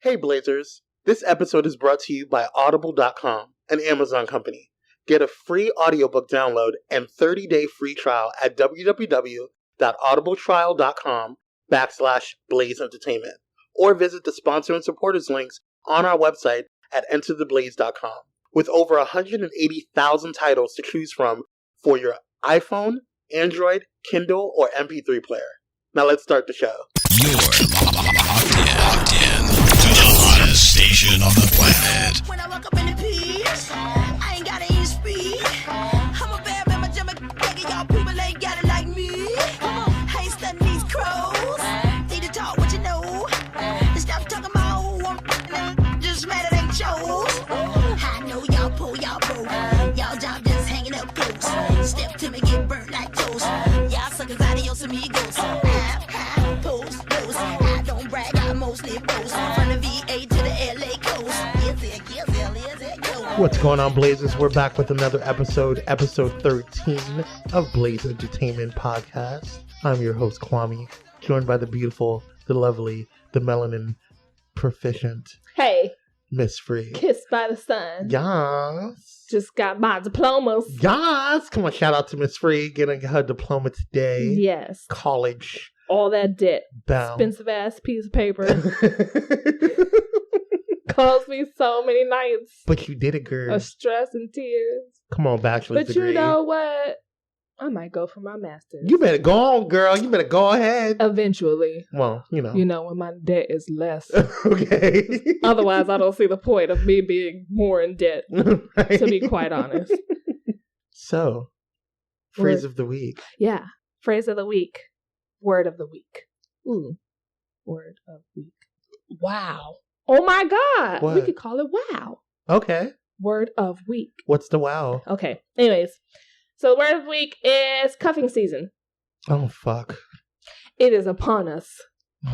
Hey Blazers, this episode is brought to you by Audible.com, an Amazon company. Get a free audiobook download and 30-day free trial at www.audibletrial.com/Blaze Entertainment, or visit the sponsor and supporters links on our website at entertheblaze.com. With over 180,000 titles to choose from for your iPhone, Android, Kindle, or MP3 player. Now let's start the show. You're locked in to the hottest station on the planet. When I walk up in the piece, I ain't gotta eat speed. I'm a bad man, my jump, y'all people ain't got it like me. I ain't studying these crows. Need to talk what you know. And stop talking about who I'm just mad it ain't chose. I know y'all pull, y'all broke. Y'all job just hanging up close. Step to me, get burnt like toast. Y'all suckers adios amigos. Post. I don't brag, I mostly boast. From the VA to the LA coast. What's going on, Blazers? We're back with another episode 13 of Blaze Entertainment Podcast. I'm your host, Kwame, joined by the beautiful, the lovely, the melanin proficient, Hey, Miss Free. kissed by the sun. Yes. Just got my diplomas. Yes. Come on, shout out to Miss Free getting her diploma today. Yes. College All that debt. bound. Expensive ass piece of paper. Cost me so many nights But you did it, girl. of stress and tears. Come on, bachelor's But degree. you know what? I might go for my master's. You better go on, girl. You better go ahead. Eventually. Well, you know. When my debt is less. Okay. Otherwise, I don't see the point of me being more in debt, Right. to be quite honest. So, phrase of the week. Yeah. Phrase of the week. Word of the week. Ooh. Word of week. Wow. Oh my God. What? We could call it wow. Okay. Word of week. What's the wow? Okay. Anyways. So the word of the week is cuffing season. Oh, fuck. It is upon us.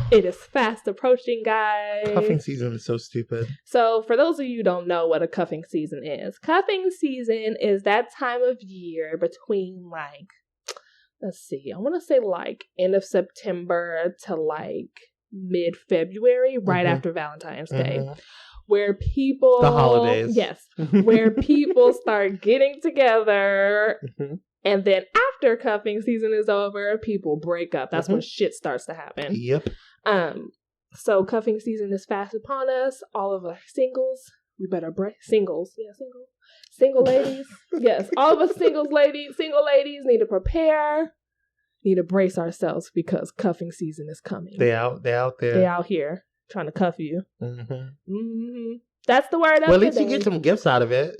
It is fast approaching, guys. Cuffing season is so stupid. So for those of you who don't know what a cuffing season is, cuffing season is that time of year between let's see, I want to say end of September to mid-February, right after Valentine's Day, where people... The holidays. Yes. Where people start getting together, and then after cuffing season is over, people break up. That's when shit starts to happen. Yep. So cuffing season is fast upon us. All of us singles, we better break... Singles. Yeah, single ladies. Yes, all of us single ladies need to prepare, need to brace ourselves because cuffing season is coming. They out there. They out here trying to cuff you. That's the word of Well, at least today. you get some gifts out of it.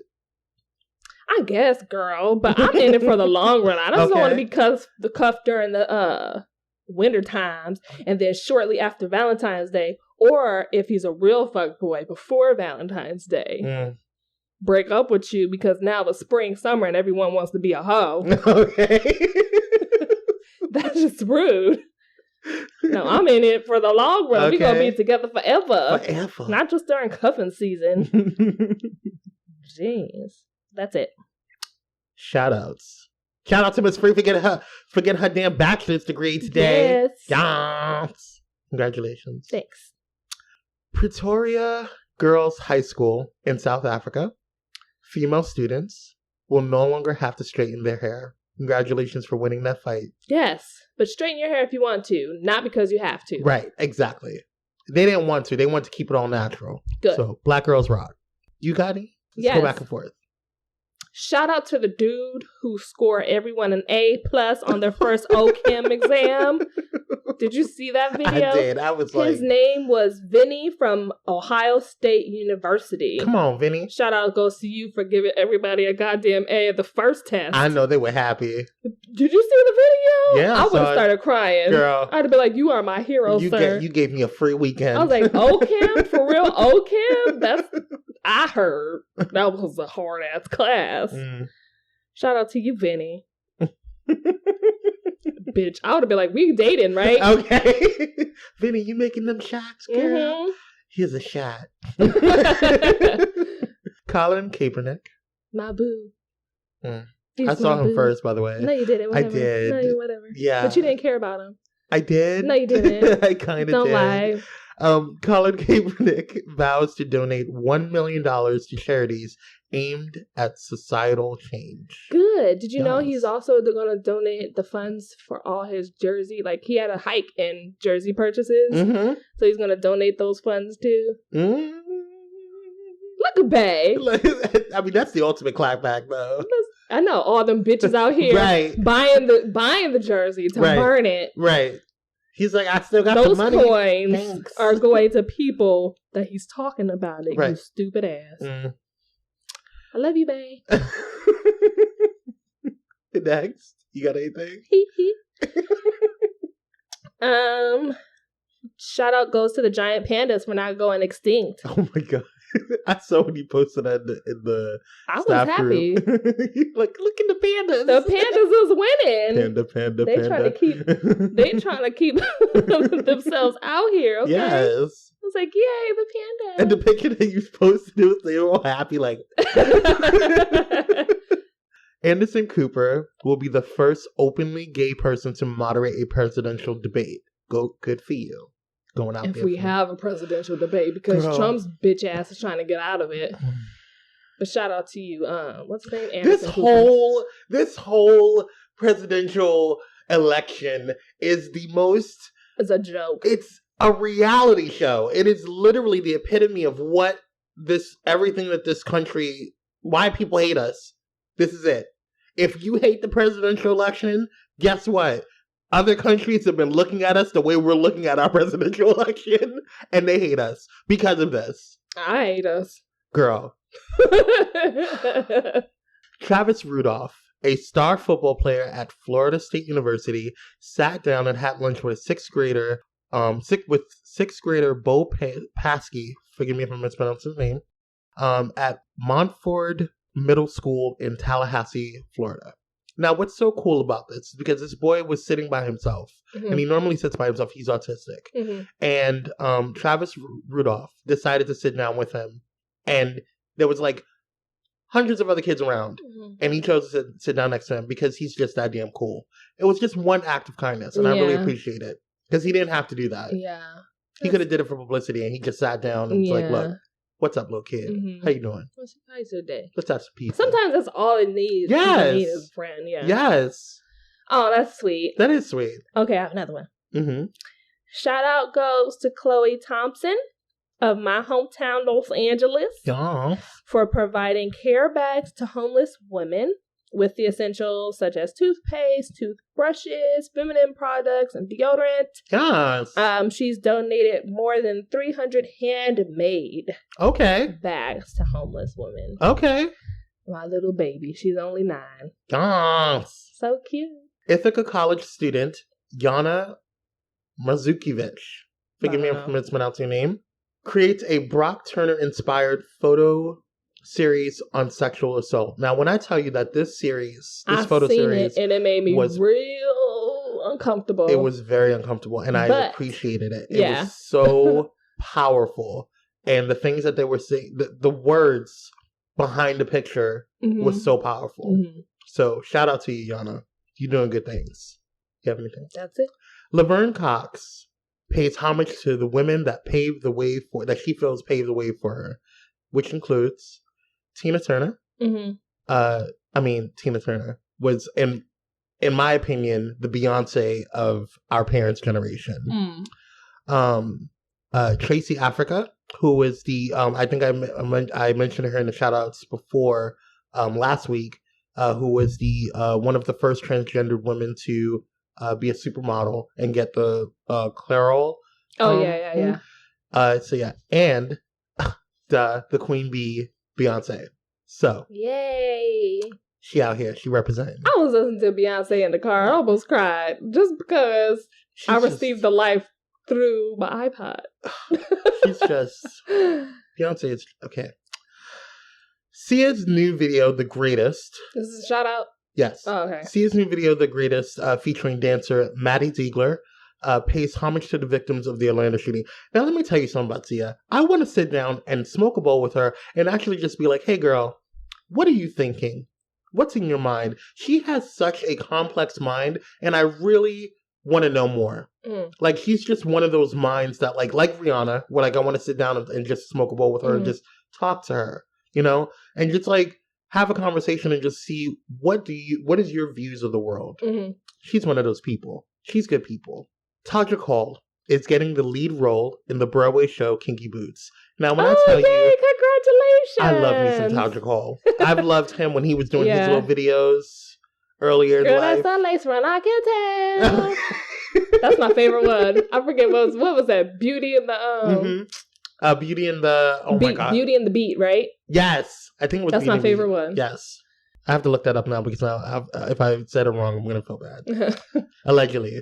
I guess, girl, but I'm in it for the long run. I just don't want to Okay. be cuffed during the winter times and then shortly after Valentine's Day, or if he's a real fuck boy before Valentine's Day. Break up with you because now it's spring, summer, and everyone wants to be a hoe. Okay. That's just rude. No, I'm in it for the long run. We're going to Okay. be together forever. Forever. Not just during cuffing season. Jeez. That's it. Shout outs. Shout out to Miss Free for getting her damn bachelor's degree today. Yes. Yes. Congratulations. Thanks. Pretoria Girls High School in South Africa. Female students will no longer have to straighten their hair. Congratulations for winning that fight. Yes. But straighten your hair if you want to, not because you have to. Right, exactly. They didn't want to. They wanted to keep it all natural. Good. So, black girls rock. You got any? Let's Yes. go back and forth. Shout out to the dude who scored everyone an A+ on their first OChem exam. Did you see that video? I did. I was His name was Vinny from Ohio State University. come on, Vinny. Shout out goes to you for giving everybody a goddamn A at the first test. I know they were happy. Did you see the video? Yeah, I I would have saw it. started crying. Girl. I'd have been like, you are my hero, sir. You gave me a free weekend. I was like, OChem? For real? OChem? I heard that was a hard ass class. Shout out to you, Vinny. Bitch, I would have been like, we dating, right? Okay. Vinny, you making them shots, girl? Mm-hmm. Here's a shot. Colin Kaepernick. My boo. He's I saw my him boo. first, by the way. No, you didn't. Whatever. I did. No, you whatever. Yeah. But you didn't care about him. I did. No, you didn't. I kind of did. Don't lie. Colin Kaepernick vows to donate $1 million to charities aimed at societal change. Good. Did you know Yes. he's also going to donate the funds for all his jersey? Like, he had a hike in jersey purchases. Mm-hmm. So he's going to donate those funds too. Mm-hmm. Look at Bay. I mean, that's the ultimate clapback, though. I know all them bitches out here Right. buying the jersey to Right. burn it. Right. He's like, I still got the Those money. coins Thanks. are going to people that he's talking about it. Right. You stupid ass. Mm. I love you, Bay. Next, you got anything? Shout out goes to the giant pandas for not going extinct. Oh my god! I saw when you posted that in the I was staff happy. group. Like, look at the pandas. The pandas was winning. Panda. They trying to keep themselves out here. Okay. Yes. I was like, yay, the panda. And the picture that you posted, they were all happy. Like, Anderson Cooper will be the first openly gay person to moderate a presidential debate. Good for you. Going out if there. we have a presidential debate, because Girl. Trump's bitch ass is trying to get out of it. But shout out to you. What's his name? Anderson Cooper. This whole presidential election is the most. It's a joke. It's a reality show. It is literally the epitome of what everything that this country, why people hate us. This is it. If you hate the presidential election, guess what? Other countries have been looking at us the way we're looking at our presidential election, and they hate us because of this. I hate us. Girl. Travis Rudolph, a star football player at Florida State University, sat down and had lunch with sixth grader Bo Paskey, forgive me if I'm mispronouncing his name, at Montford Middle School in Tallahassee, Florida. Now, what's so cool about this is because this boy was sitting by himself, and he normally sits by himself. He's autistic. And Travis Rudolph decided to sit down with him, and there was like hundreds of other kids around, and he chose to sit down next to him because he's just that damn cool. It was just one act of kindness, and I really appreciate it because he didn't have to do that. Yeah. He could have did it for publicity, and he just sat down and was like, look, what's up, little kid? How you doing? How's your day? Let's have some pizza. Sometimes that's all it needs. Yes. Need is a friend. Yeah. Yes. Oh, that's sweet. That is sweet. Okay, I have another one. Mm-hmm. Shout out goes to Chloe Thompson of my hometown, Los Angeles, for providing care bags to homeless women with the essentials such as toothpaste, toothbrushes, feminine products, and deodorant. Yes. She's donated more than 300 handmade bags to homeless women. Okay. My little baby. She's only 9. Yes. So cute. Ithaca College student Yana Mazukiewicz, forgive me if I'm mispronouncing your name, creates a Brock Turner-inspired photo series on sexual assault. Now, when I tell you that this photo series, and it made me real uncomfortable. It was very uncomfortable, and I appreciated it. It was so powerful, and the things that they were saying, the words behind the picture was so powerful. So, shout out to you, Yana. You're doing good things. You have anything? That's it. Laverne Cox pays homage to the women that she feels paved the way for her, which includes Tina Turner. Tina Turner was, in my opinion, the Beyonce of our parents' generation. Tracy Africa, who was the, I think I mentioned her in the shout outs before last week, who was the one of the first transgendered women to be a supermodel and get the Clairol. And the Queen Bee, Beyonce. So yay! She out here. She representing. I was listening to Beyonce in the car. I almost cried just because I received the life through my iPod. She's just Beyonce is okay. Sia's new video, The Greatest. This is a shout out? Yes. Oh, okay. Sia's new video, The Greatest, featuring dancer Maddie Ziegler, pays homage to the victims of the Atlanta shooting. Now, let me tell you something about Sia. I want to sit down and smoke a bowl with her and actually just be like, hey, girl, what are you thinking? What's in your mind? She has such a complex mind, and I really, want to know more. Like, he's just one of those minds that, like Rihanna, where, like, I want to sit down and just smoke a bowl with her and just talk to her, you know? And just, like, have a conversation and just see what is your views of the world. She's one of those people. She's good people. Todrick Hall is getting the lead role in the Broadway show Kinky Boots. Now, when I tell you, congratulations! I love me some Todrick Hall. I've loved him when he was doing his little videos earlier in life. That's the lace run, I can tell. That's my favorite one. I forget what was that? Beauty and the Beauty and the my god, Beauty and the Beat, right? Yes, I think it was. That's Beauty my favorite one. Yes, I have to look that up now because now if I said it wrong, I'm gonna feel bad. Allegedly,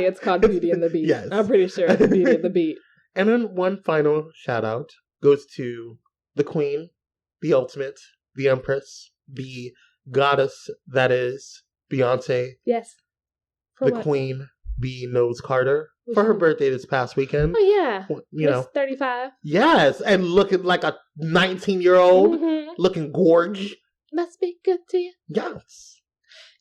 it's called Beauty and the Beat. Yes, I'm pretty sure it's Beauty and the Beat. And then one final shout out goes to the Queen, the Ultimate, the Empress, the goddess that is Beyonce. Yes. The Queen Bee Knows Carter for her birthday this past weekend. Oh yeah, you know, 35. Yes, and looking like a 19-year-old, looking gorge. Must be good to you. Yes.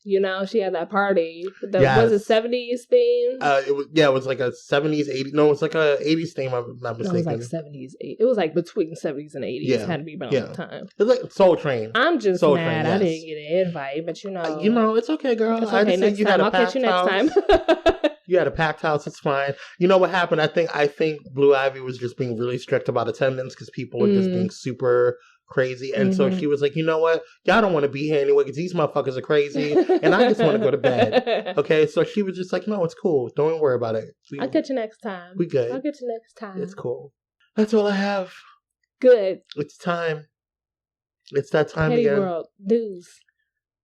You know, she had that party. Was it 70s theme? It was like a 70s, 80s. No, it was like a 80s theme. I'm not mistaken. No, it was like 70s, 80s. It was like between 70s and 80s. It had to be around the time. It was like Soul Train. I'm just mad I didn't get an invite, but you know. It's okay, girl. It's okay. Next time. I'll catch you next time. You had a packed house. It's fine. You know what happened? I think Blue Ivy was just being really strict about attendance because people were just being super crazy. And so she was like, you know what? Y'all don't want to be here anyway because these motherfuckers are crazy. And I just want to go to bed. Okay? So she was just like, no, it's cool. Don't worry about it. I'll catch you next time. We good. I'll get you next time. It's cool. That's all I have. Good. It's time. It's that time Petty again. World News.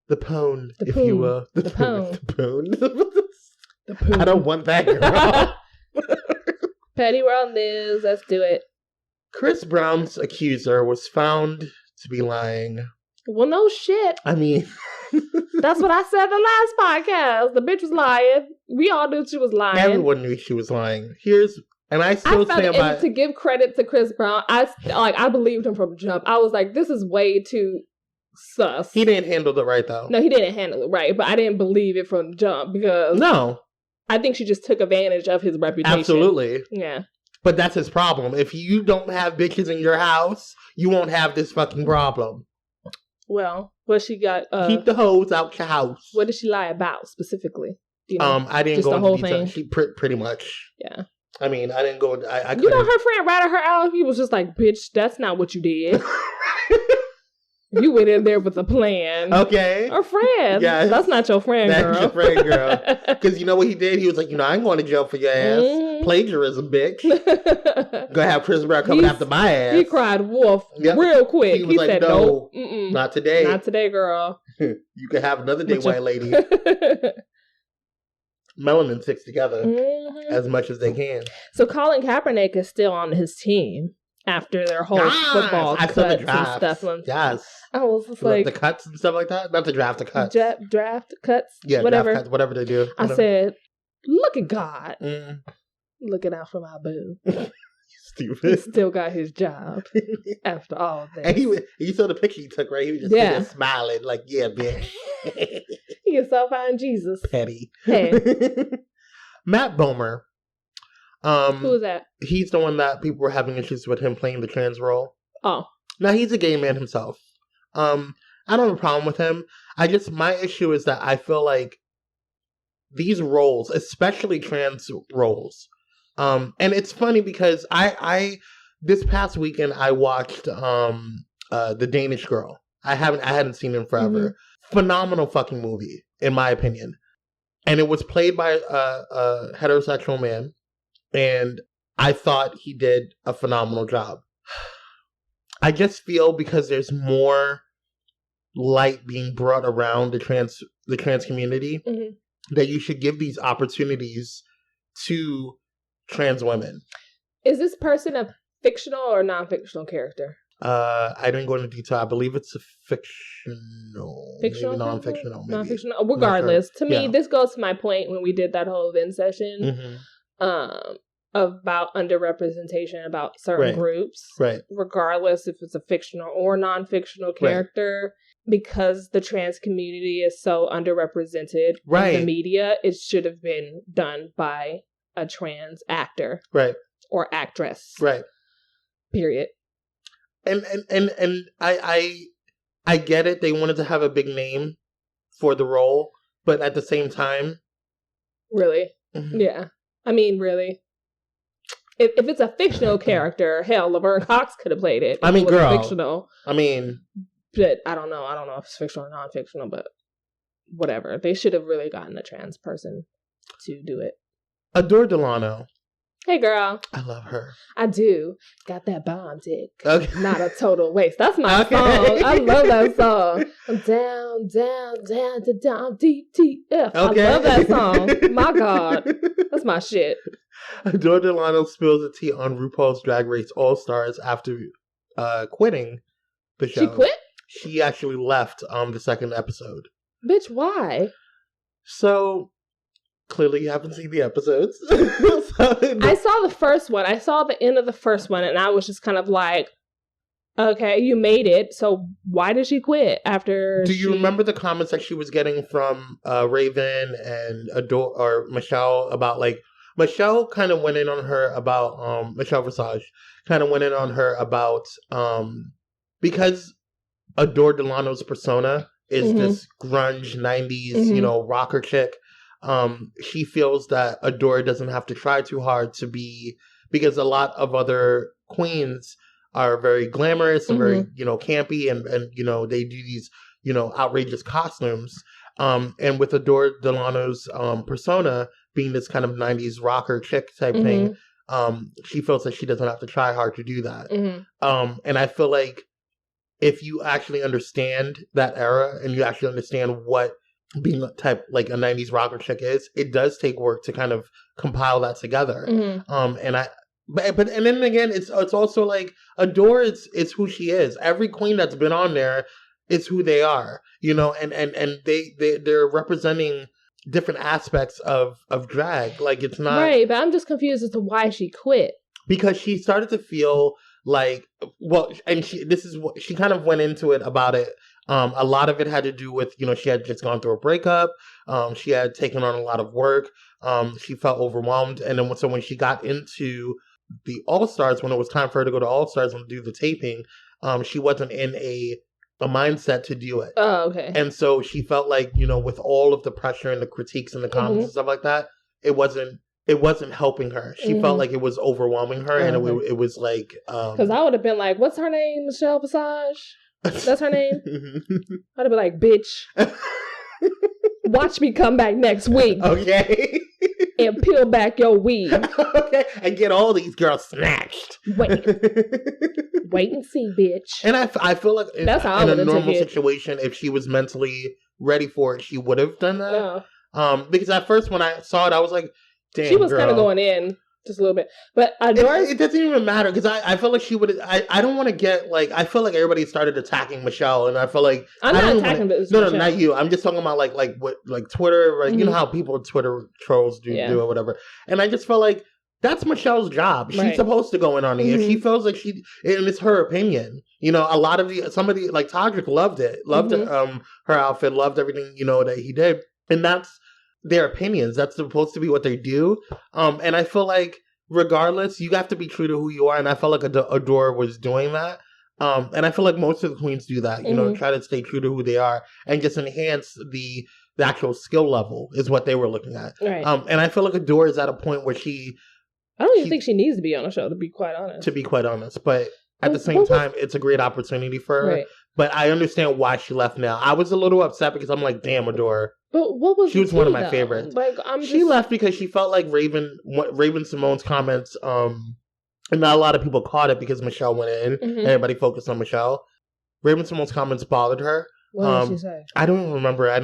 The pwn, if you will. The pwn. The pwn. The pwn. I don't want that, girl. Petty World News. Let's do it. Chris Brown's accuser was found to be lying. Well, no shit. I mean... That's what I said the last podcast. The bitch was lying. We all knew she was lying. Everyone knew she was lying. I still stand by... To give credit to Chris Brown, I believed him from jump. I was like, this is way too sus. He didn't handle it right, though. No, he didn't handle it right, but I didn't believe it from jump because... No. I think she just took advantage of his reputation. Absolutely. Yeah. But that's his problem. If you don't have bitches in your house, you won't have this fucking problem. Well, what she got... keep the hoes out your house. What did she lie about, specifically? Do you know? I didn't just go into detail. thing? She pretty much. Yeah. I mean, I didn't go... I you know, her friend ratted her out. He was just like, bitch, that's not what you did. You went in there with a plan. Okay. Her friend. Yes. That's not your friend, girl. That's your friend, girl. Because you know what he did? He was like, I ain't going to jail for your ass. Plagiarism, bitch. Gonna have Chris Brown coming after my ass. He cried wolf real quick. He said, no, not today. Not today, girl. You can have another day, white lady. Melanin sticks together as much as they can. So Colin Kaepernick is still on his team. After their whole football cuts and stuff. Yes. I was just like... The cuts and stuff like that? Not the draft, the cuts. Draft, cuts? Yeah, whatever. Draft cuts, whatever they do. I said, look at God. Looking out for my boo. Stupid. He still got his job after all this. And you saw the picture he took, right? He was just sitting there smiling like, yeah, bitch. He can self-find Jesus. Petty. Hey. Matt Bomer. Who is that? He's the one that people were having issues with him playing the trans role. Oh. Now, he's a gay man himself. I don't have a problem with him. My issue is that I feel like these roles, especially trans roles, and it's funny because I this past weekend I watched The Danish Girl. I hadn't seen it in forever. Phenomenal fucking movie, in my opinion. And it was played by a heterosexual man. And I thought he did a phenomenal job. I just feel because there's more light being brought around the trans community that you should give these opportunities to trans women. Is this person a fictional or non-fictional character? I didn't go into detail. I believe it's a fictional, maybe non-fictional. Maybe. Non-fictional. Regardless, to me, this goes to my point when we did that whole event session. About underrepresentation about certain groups. Right. Regardless if it's a fictional or non-fictional character, because the trans community is so underrepresented in the media, it should have been done by a trans actor. Right. Or actress. Right. Period. And I get it. They wanted to have a big name for the role, but at the same time. Really? Mm-hmm. Yeah. I mean, really. If it's a fictional character, hell, Laverne Cox could have played it. I mean, girl. Fictional. I mean. But I don't know. I don't know if it's fictional or non-fictional, but whatever. They should have really gotten a trans person to do it. Adore Delano. Hey, girl. I love her. I do. Got that bomb dick. Okay. Not a total waste. That's my song. I love that song. I'm down, deep, TF. Okay. I love that song. My God. That's my shit. Adore Delano spills the tea on RuPaul's Drag Race All-Stars after quitting the show. She quit? She actually left the second episode. Bitch, why? So, clearly you haven't seen the episodes. I saw the first one. I saw the end of the first one, and I was just kind of like, okay, you made it, so why did she quit after Do you remember the comments that she was getting from Raven and Adore or Michelle about, like, Michelle kind of went in on her about, Michelle Visage kind of went in on her about, because Adore Delano's persona is this grunge 90s, rocker chick. She feels that Adore doesn't have to try too hard to be, because a lot of other queens are very glamorous and very, campy and they do these, outrageous costumes. And with Adore Delano's persona being this kind of 90s rocker chick type thing, she feels that she doesn't have to try hard to do that. And I feel like if you actually understand that era and you actually understand what being a 90s rocker chick is, it does take work to kind of compile that together. But then again, it's also like Adore is who she is. Every queen that's been on there is who they are, and they're representing different aspects of drag. Like, it's not right, but I'm just confused as to why she quit. Because she started to feel like, she kind of went into it about it. A lot of it had to do with, she had just gone through a breakup. She had taken on a lot of work. She felt overwhelmed. And then when she got into the All-Stars, when it was time for her to go to All-Stars and do the taping, she wasn't in a mindset to do it. Oh, okay. And so she felt like, with all of the pressure and the critiques and the comments and stuff like that, it wasn't helping her. She felt like it was overwhelming her, and it was like... Because I would have been like, what's her name? Michelle Visage? That's her name? I'd have been like, bitch, watch me come back next week. Okay. And peel back your weave. Okay. And get all these girls snatched. Wait and see, bitch. And I feel like that's how in a normal situation, if she was mentally ready for it, she would have done that. Yeah. Because at first when I saw it, I was like, damn, she was kind of going in just a little bit. But it doesn't even matter, because I feel like she would. I don't want to get like. I feel like everybody started attacking Michelle, and I feel like I'm not attacking. No, not you. I'm just talking about like what Twitter. Like, you know how people Twitter trolls do or whatever. And I just felt like that's Michelle's job. She's supposed to go in on it. If she feels like and it's her opinion. A lot of somebody like Todrick loved it, loved her outfit, loved everything that he did, and that's their opinions. That's supposed to be what they do. And I feel like regardless, you have to be true to who you are. And I felt like Adore was doing that. And I feel like most of the queens do that, try to stay true to who they are and just enhance the actual skill level is what they were looking at. Right. And I feel like Adore is at a point where I don't even think she needs to be on a show, to be quite honest. But at the same time, it's a great opportunity for her. Right. But I understand why she left now. I was a little upset because I'm like, damn, Adore. But what was she was one of my favorites. Like, she left because she felt like Raven Simone's comments, and not a lot of people caught it because Michelle went in. Everybody focused on Michelle. Raven Simone's comments bothered her. What did she say? I don't even remember. I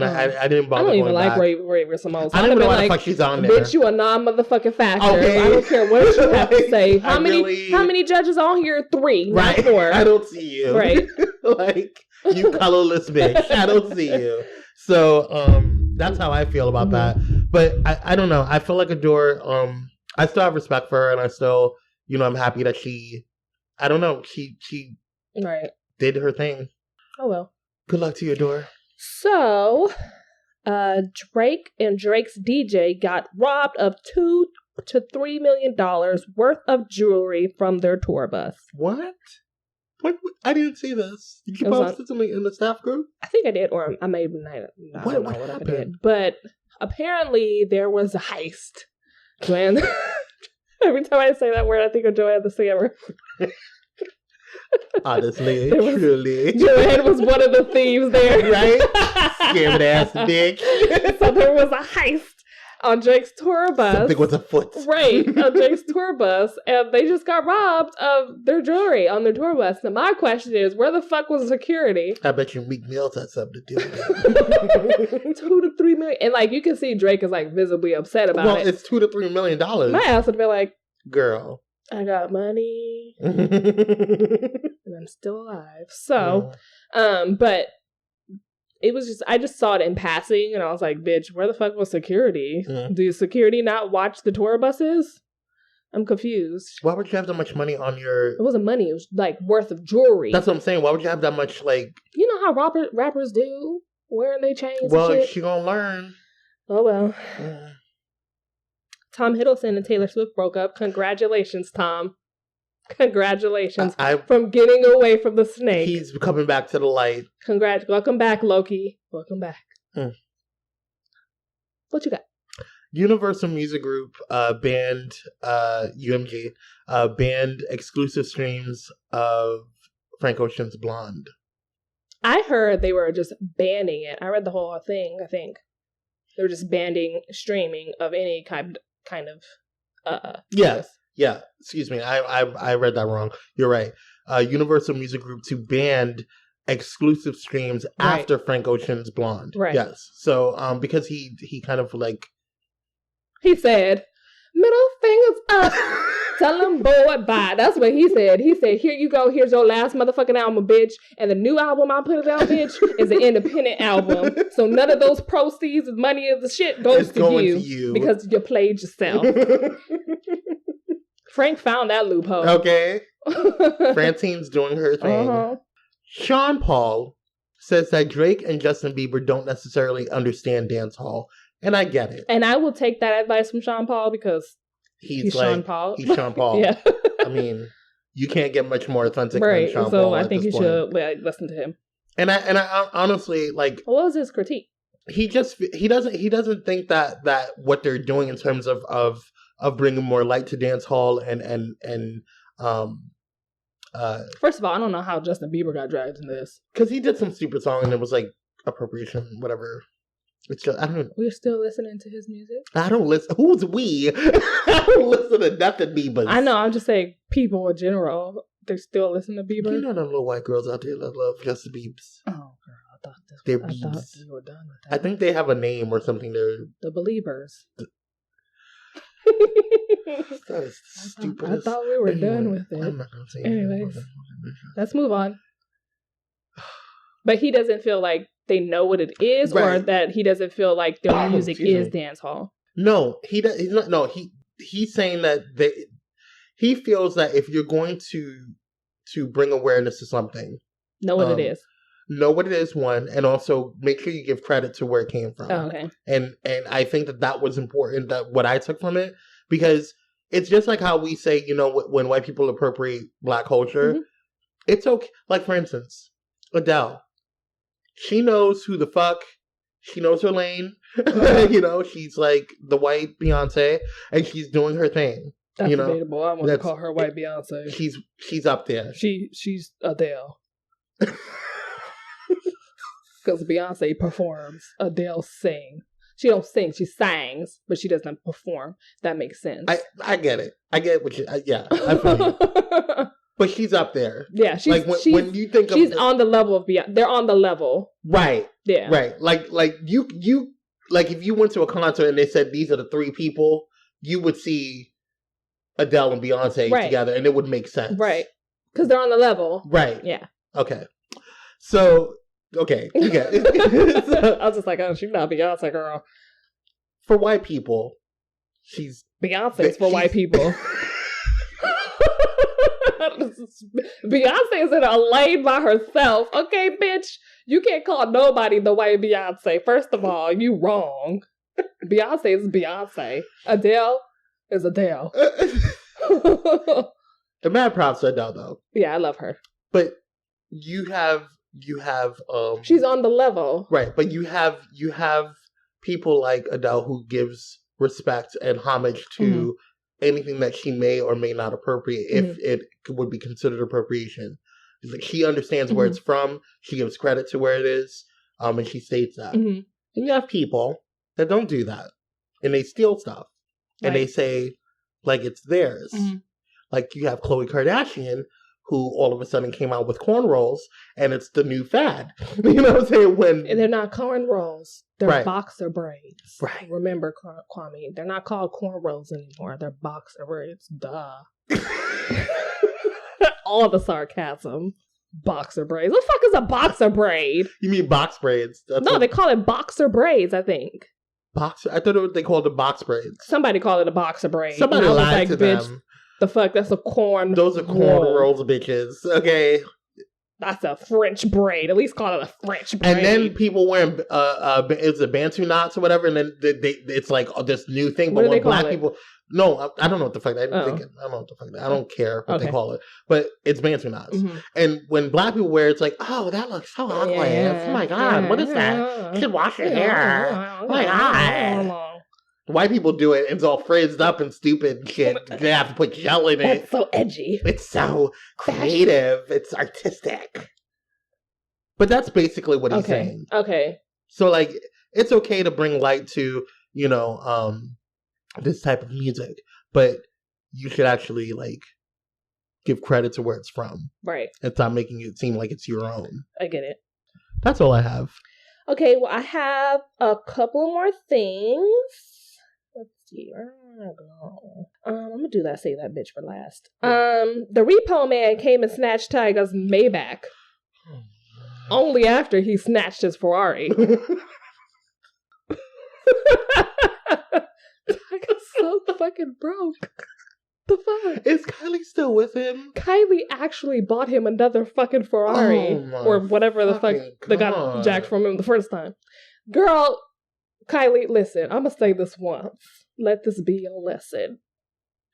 didn't bother. I don't even like back. Raven Simone. I don't even know why the fuck she's on there. Bitch, you a non-motherfucking factor. Okay. I don't care what you have to say. How many judges on here? 3, right? Not 4. I don't see you. Right. Like, you colorless bitch. I don't see you. So, that's how I feel about that. But I don't know. I feel like Adore, I still have respect for her, and I still, I'm happy that she, I don't know, she right. did her thing. Oh, well. Good luck to your door. So, Drake and Drake's DJ got robbed of $2 to $3 million worth of jewelry from their tour bus. What? I didn't see this. Did you post it in the staff group? I think I did, or I may not. What happened? But apparently there was a heist. Joanne, every time I say that word, I think of Joanne the Scammer. Honestly, truly. Joanne was one of the thieves there. Right? Scamming ass bitch. So there was a heist on Drake's tour bus. Something was afoot. Right, on Drake's tour bus. And they just got robbed of their jewelry on their tour bus. Now my question is, where the fuck was security? I bet you Meek Mills had something to do with it. 2 to 3 million. And like, you can see Drake is like visibly upset about it. Well, it's $2 to $3 million. My ass would be like, girl, I got money. And I'm still alive. So, but it was just, I just saw it in passing and I was like, bitch, where the fuck was security? Do security not watch the tour buses? I'm confused. Why would you have that much money on your... It wasn't money. It was like worth of jewelry. That's what I'm saying. Why would you have that much, like... You know how rappers do? Wearing they chains well, and shit? she gonna learn. Oh, well. Tom Hiddleston and Taylor Swift broke up. Congratulations, Tom. Congratulations from getting away from the snake. He's coming back to the light. Welcome back, Loki. Welcome back. What you got? Universal Music Group banned UMG banned exclusive streams of Frank Ocean's Blonde. I heard they were just banning it. I read the whole thing. I think they were just banning streaming of any kind of. Yeah, excuse me. I read that wrong. You're right. Universal Music Group 2 banned exclusive streams after Frank Ocean's Blonde. Right. Yes. So because he kind of like... He said, middle fingers up. Tell them boy bye. That's what he said. He said, here you go. Here's your last motherfucking album, bitch. And the new album I put it out, bitch, is an independent album. So none of those proceeds, money of the shit goes to you because you played yourself. Frank found that loophole. Okay. Francine's doing her thing. Sean Paul says that Drake and Justin Bieber don't necessarily understand dance hall. And I get it. And I will take that advice from Sean Paul because he's like, Sean Paul. He's Sean Paul. Yeah. I mean, you can't get much more authentic than Sean Paul. So I think you should listen to him. And I honestly like. What was his critique? He doesn't think that what they're doing in terms of bringing more light to dance hall and first of all, I don't know how Justin Bieber got dragged in this because he did some stupid song and it was like appropriation, whatever. It's just, I don't know. We're still listening to his music. I don't listen. Who's we? I don't listen to nothing Bieber. I know. I'm just saying people in general. They still listen to Bieber. You know them little white girls out there that love Justin Biebs. Oh, girl, I thought they're Biebs. I thought you were done with that. I think they have a name or something. They're the Believers. That is stupid. I thought we were done with it. I'm not gonna say anyways, let's move on. But he doesn't feel like they know what it is, or that he doesn't feel like their music is dance hall. No, he does. He's not. No, he's saying that he feels that if you're going to bring awareness to something, know what it is. Know what it is, one, and also make sure you give credit to where it came from. Oh, okay. And I think that was important. That what I took from it, because it's just like how we say, you know, when white people appropriate Black culture, it's okay. Like for instance, Adele. She knows who the fuck. She knows her lane. You know, she's like the white Beyonce, and she's doing her thing. That's debatable. I want to call her white Beyonce. She's up there. She's Adele. Because Beyonce performs, Adele sing. She don't sing, she sings, but she doesn't perform. That makes sense. I get it. I get what you. Yeah, I feel you. But she's up there. Yeah, she's like when you think she's on the level of Beyonce. They're on the level, right? Yeah, right. Like you like if you went to a concert and they said these are the three people, you would see Adele and Beyonce together, and it would make sense, right? Because they're on the level, right? Yeah. Okay. So okay, yeah. I was just like, oh, she's not Beyonce, girl. For white people, she's Beyonce's for white people. Beyonce is in a lane by herself. Okay, bitch. You can't call nobody the white Beyonce. First of all, you wrong. Beyonce is Beyonce. Adele is Adele. The mad props to Adele, though. Yeah, I love her. But you have she's on the level. Right, but you have people like Adele who gives respect and homage to anything that she may or may not appropriate if it would be considered appropriation. It's like she understands where it's from, she gives credit to where it is, and she states that. And you have people that don't do that. And they steal stuff. And they say like it's theirs. Like you have Khloe Kardashian, who all of a sudden came out with cornrows, and it's the new fad. You know what I'm saying? And they're not cornrows. They're boxer braids. Right. Remember, Kwame, they're not called cornrows anymore. They're boxer braids. Duh. All the sarcasm. Boxer braids. What the fuck is a boxer braid? You mean box braids? No, they call it boxer braids, I think. Boxer? I thought they called it box braids. Somebody called it a boxer braid. Somebody lied to bitch, them. The fuck? That's a corn. Those are corn rolls, bitches. Okay. That's a French braid. At least call it a French braid. And then people wearing it's a Bantu knots or whatever, and then it's like this new thing. What But do they when black call it? people, no, I don't know what the fuck. I don't know what the fuck. I don't care what they call it, but it's Bantu knots. And when black people wear, it's like, oh, that looks so ugly. Oh my god, what is that? You should wash your hair. Oh my god. White people do it, and it's all frizzed up and stupid and shit. They have to put gel in it. That's so edgy. It's so creative. It's artistic. But that's basically what he's saying. Okay. So, like, it's okay to bring light to, this type of music, but you should actually, like, give credit to where it's from. Right. And stop making it seem like it's your own. I get it. That's all I have. Okay, well, I have a couple more things. Let's see. Where am I going? I'm gonna do that. Save that bitch for last. The repo man came and snatched Tiger's Maybach. Only after he snatched his Ferrari. Tiger's so fucking broke. The fuck? Is Kylie still with him? Kylie actually bought him another fucking Ferrari. Or whatever the fuck that got jacked from him the first time. Girl, Kylie, listen, I'm gonna say this once. Let this be your lesson.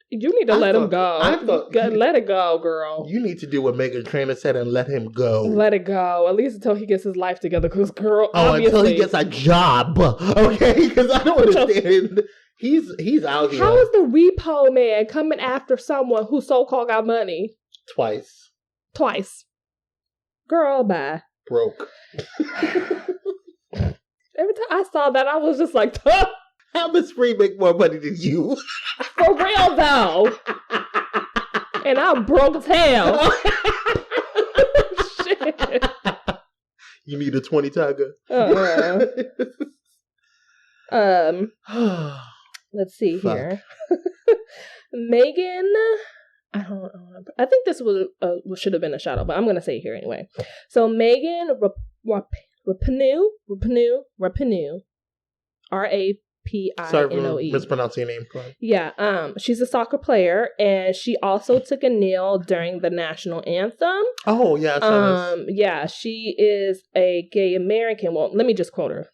You need to let him go. Let it go, girl. You need to do what Meghan Trainor said and let him go. Let it go. At least until he gets his life together. Because, girl, until he gets a job. Okay? Because I don't understand. He's out here. How is the repo man coming after someone who so-called got money? Twice. Girl, bye. Broke. Every time I saw that, I was just like, huh? How Miss Free make more money than you? For real, though. And I'm broke as hell. Shit. You need a 20 Tiger. Let's see here. Megan, I think this should have been a shout out, but I'm going to say it here anyway. So Megan Rapinoe, Rapinoe. Sorry for mispronouncing your name. Yeah, she's a soccer player, and she also took a kneel during the national anthem. Oh, yeah. Yeah, she is a gay American. Well, let me just quote her.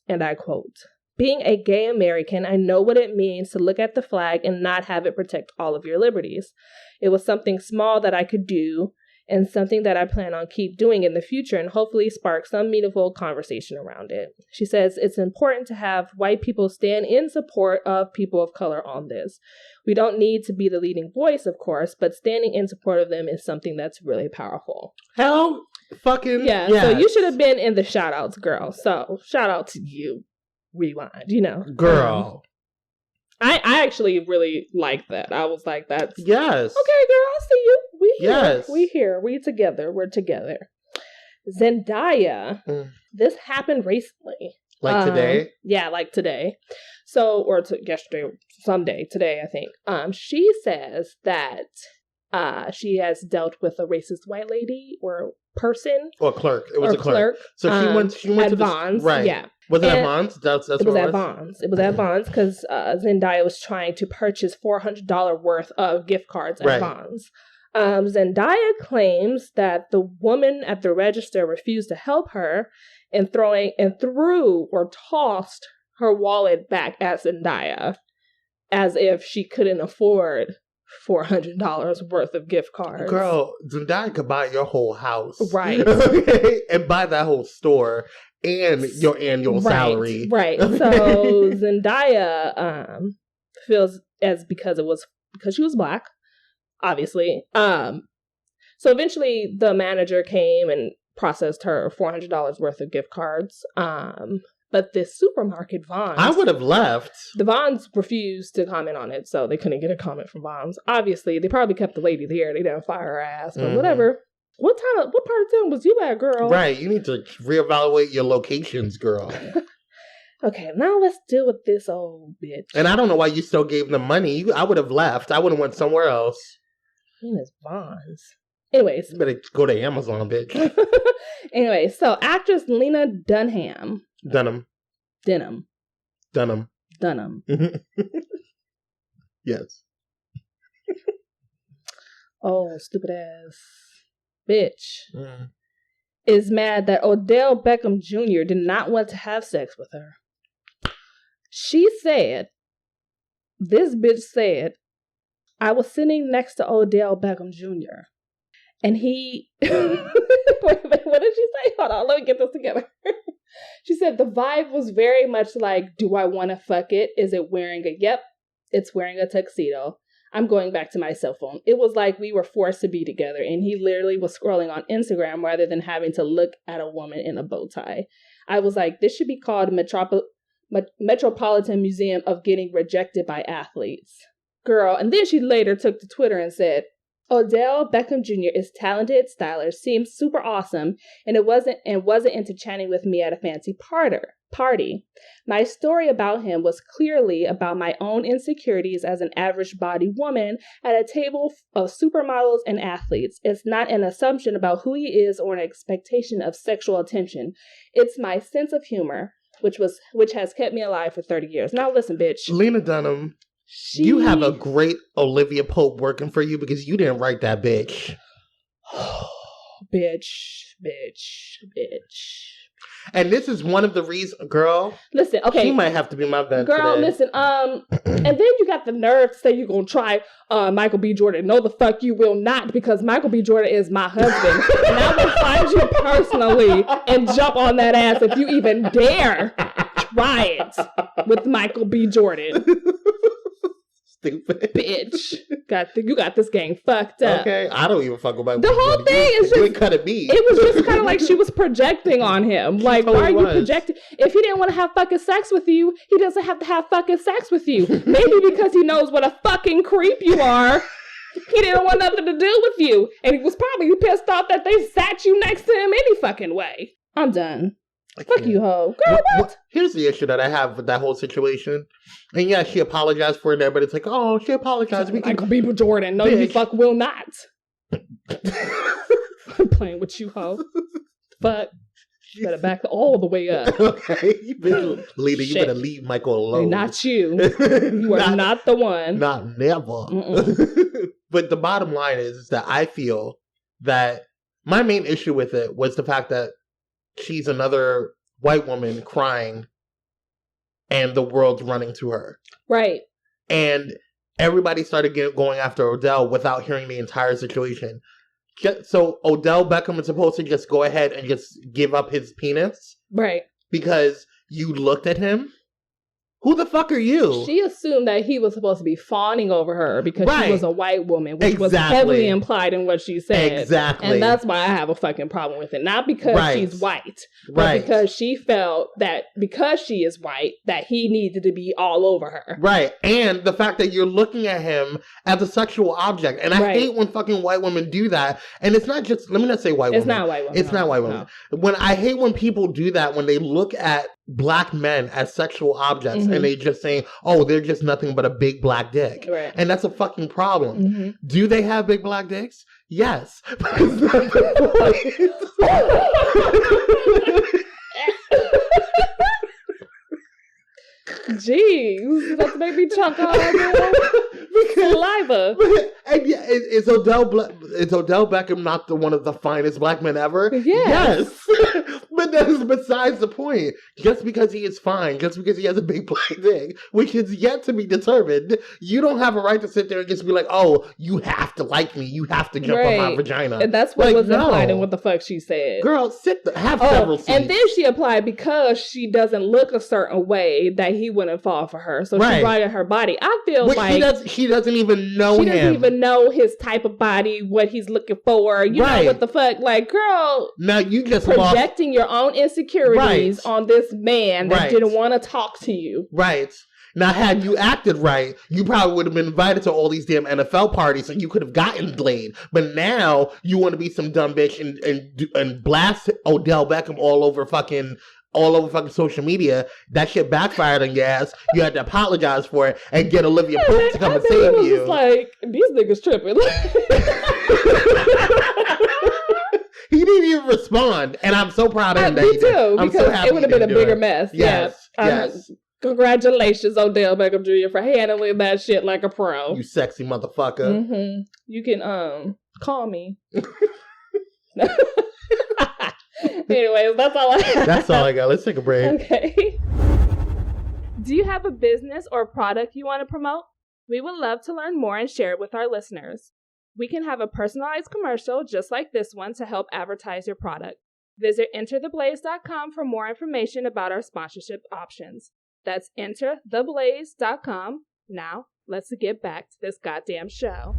And I quote, "Being a gay American, I know what it means to look at the flag and not have it protect all of your liberties. It was something small that I could do, and something that I plan on keep doing in the future and hopefully spark some meaningful conversation around it." She says it's important to have white people stand in support of people of color on this. We don't need to be the leading voice, of course, but standing in support of them is something that's really powerful. Hell fucking yeah. Yes. So you should have been in the shout outs, girl. So shout out to you. Rewind, Girl. I actually really like that. I was like, that's... Yes. Okay, girl, I see you. We here. Yes. We here. We together. We're together. Zendaya. This happened recently. Like today? Yeah, like today. So, or yesterday, someday, today, I think. She says that she has dealt with a racist white lady or person. Or clerk. It was a clerk. So she went to Vons. Right. Yeah. Was it at Vons? That's it was at Vons. It was at Vons because Zendaya was trying to purchase $400 worth of gift cards at Vons. Zendaya claims that the woman at the register refused to help her and threw or tossed her wallet back at Zendaya as if she couldn't afford $400 worth of gift cards. Girl, Zendaya could buy your whole house. Right. Okay? And buy that whole store and your annual salary. Right. So Zendaya feels because she was Black, obviously. So eventually the manager came and processed her $400 worth of gift cards. But this supermarket, Vons... I would have left. The Vons refused to comment on it, so they couldn't get a comment from Vons. Obviously, they probably kept the lady there. They didn't fire her ass, but whatever. What part of town was you at, girl? Right, you need to reevaluate your locations, girl. Okay, now let's deal with this old bitch. And I don't know why you still gave them money. I would have left. I would have went somewhere else. Name is Vons. Anyways. You better go to Amazon, bitch. Anyway, so actress Lena Dunham. Dunham. Yes. Oh, stupid ass bitch. Is mad that Odell Beckham Jr. did not want to have sex with her. She said, this bitch said, I was sitting next to Odell Beckham Jr. And he... Wait, what did she say? Hold on, let me get this together. She said the vibe was very much like, do I want to fuck it? Is it wearing a... Yep, it's wearing a tuxedo. I'm going back to my cell phone. It was like we were forced to be together, and he literally was scrolling on Instagram rather than having to look at a woman in a bow tie. I was like, this should be called Metropolitan Museum of Getting Rejected by Athletes. Girl, and then she later took to Twitter and said, Odell Beckham Jr. is talented, stylish, seems super awesome, and wasn't into chatting with me at a fancy party. My story about him was clearly about my own insecurities as an average body woman at a table of supermodels and athletes. It's not an assumption about who he is or an expectation of sexual attention. It's my sense of humor, which has kept me alive for 30 years. Now listen, bitch. Lena Dunham. You have a great Olivia Pope working for you because you didn't write that bitch. bitch. And this is one of the reasons, girl. Listen, okay. She might have to be my vent girl, today. Listen, and then you got the nerve to say you're going to try Michael B. Jordan. No, the fuck you will not, because Michael B. Jordan is my husband. And I will find you personally and jump on that ass if you even dare try it with Michael B. Jordan. Stupid bitch. You got this gang fucked up. Okay, I don't even fuck about the whole thing. Is just, you ain't cut at me. It was just kind of like she was projecting on him. Like, why are you projecting? If he didn't want to have fucking sex with you, he doesn't have to have fucking sex with you. Maybe because he knows what a fucking creep you are. He didn't want nothing to do with you, and he was probably pissed off that they sat you next to him any fucking way. I'm done. Fuck you, hoe. Girl, what? Here's the issue that I have with that whole situation. And yeah, she apologized for it there, but it's like, oh, she apologized. Michael B. Jordan. No, bitch. You fuck will not. I'm playing with you, hoe. Fuck. You better back all the way up. Okay. Lena, you better leave Michael alone. Not you. You are not the one. Not never. But the bottom line is that I feel that my main issue with it was the fact that she's another white woman crying and the world's running to her. Right. And everybody started going after Odell without hearing the entire situation. So Odell Beckham is supposed to just go ahead and just give up his penis? Right. Because you looked at him? Who the fuck are you? She assumed that he was supposed to be fawning over her because she was a white woman, which was heavily implied in what she said. Exactly. And that's why I have a fucking problem with it. Not because she's white, but because she felt that because she is white, that he needed to be all over her. Right. And the fact that you're looking at him as a sexual object. And I hate when fucking white women do that. And it's not just, let me not say white women. It's not white women. It's not white women. No. I hate when people do that, when they look at black men as sexual objects and they just saying, oh, they're just nothing but a big black dick. Right. And that's a fucking problem. Do they have big black dicks? Yes. But it's not the point. Jeez, that's make me chuckle. saliva. And yeah, is Odell Beckham not one of the finest black men ever? Yes. But that is besides the point. Just because he is fine, just because he has a big black dick, which is yet to be determined, you don't have a right to sit there and just be like, oh, you have to like me. You have to jump on my vagina. And that's what was implied in what the fuck she said. Girl, have several seats. And then she applied because she doesn't look a certain way that he wouldn't fall for her. So she brought in her body. I feel like she doesn't even know him. She doesn't even know his type of body, what he's looking for. You know what the fuck? Like, girl, now you just projecting your own insecurities on this man that didn't want to talk to you. Right. Now, had you acted right, you probably would have been invited to all these damn NFL parties and you could have gotten laid. But now you want to be some dumb bitch and blast Odell Beckham all over fucking social media. That shit backfired on your ass. You had to apologize for it and get Olivia Pope to come and save you. Just like, these niggas tripping. He didn't even respond, and I'm so proud of him. Me too, because it would have been a bigger mess. Yes. Congratulations, Odell Beckham Jr. for handling that shit like a pro. You sexy motherfucker. Mm-hmm. You can call me. Anyways, that's all I have. That's all I got. Let's take a break. Okay. Do you have a business or product you want to promote? We would love to learn more and share it with our listeners. We can have a personalized commercial just like this one to help advertise your product. Visit entertheblaze.com for more information about our sponsorship options. That's entertheblaze.com. Now, let's get back to this goddamn show.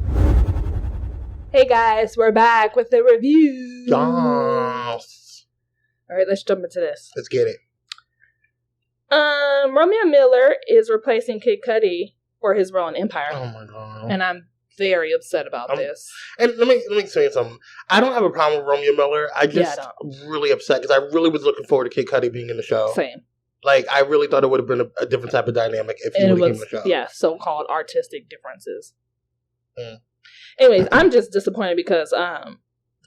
Hey guys, we're back with the review. Yes. All right, let's jump into this. Let's get it. Romeo Miller is replacing Kid Cudi for his role in Empire. Oh my god. And I'm very upset about this. And let me say something. I don't have a problem with Romeo Miller. I just really upset because I really was looking forward to Kid Cudi being in the show. Same. Like, I really thought it would have been a different type of dynamic if he would have been in the show. Yeah, so-called artistic differences. Anyways, I'm just disappointed because,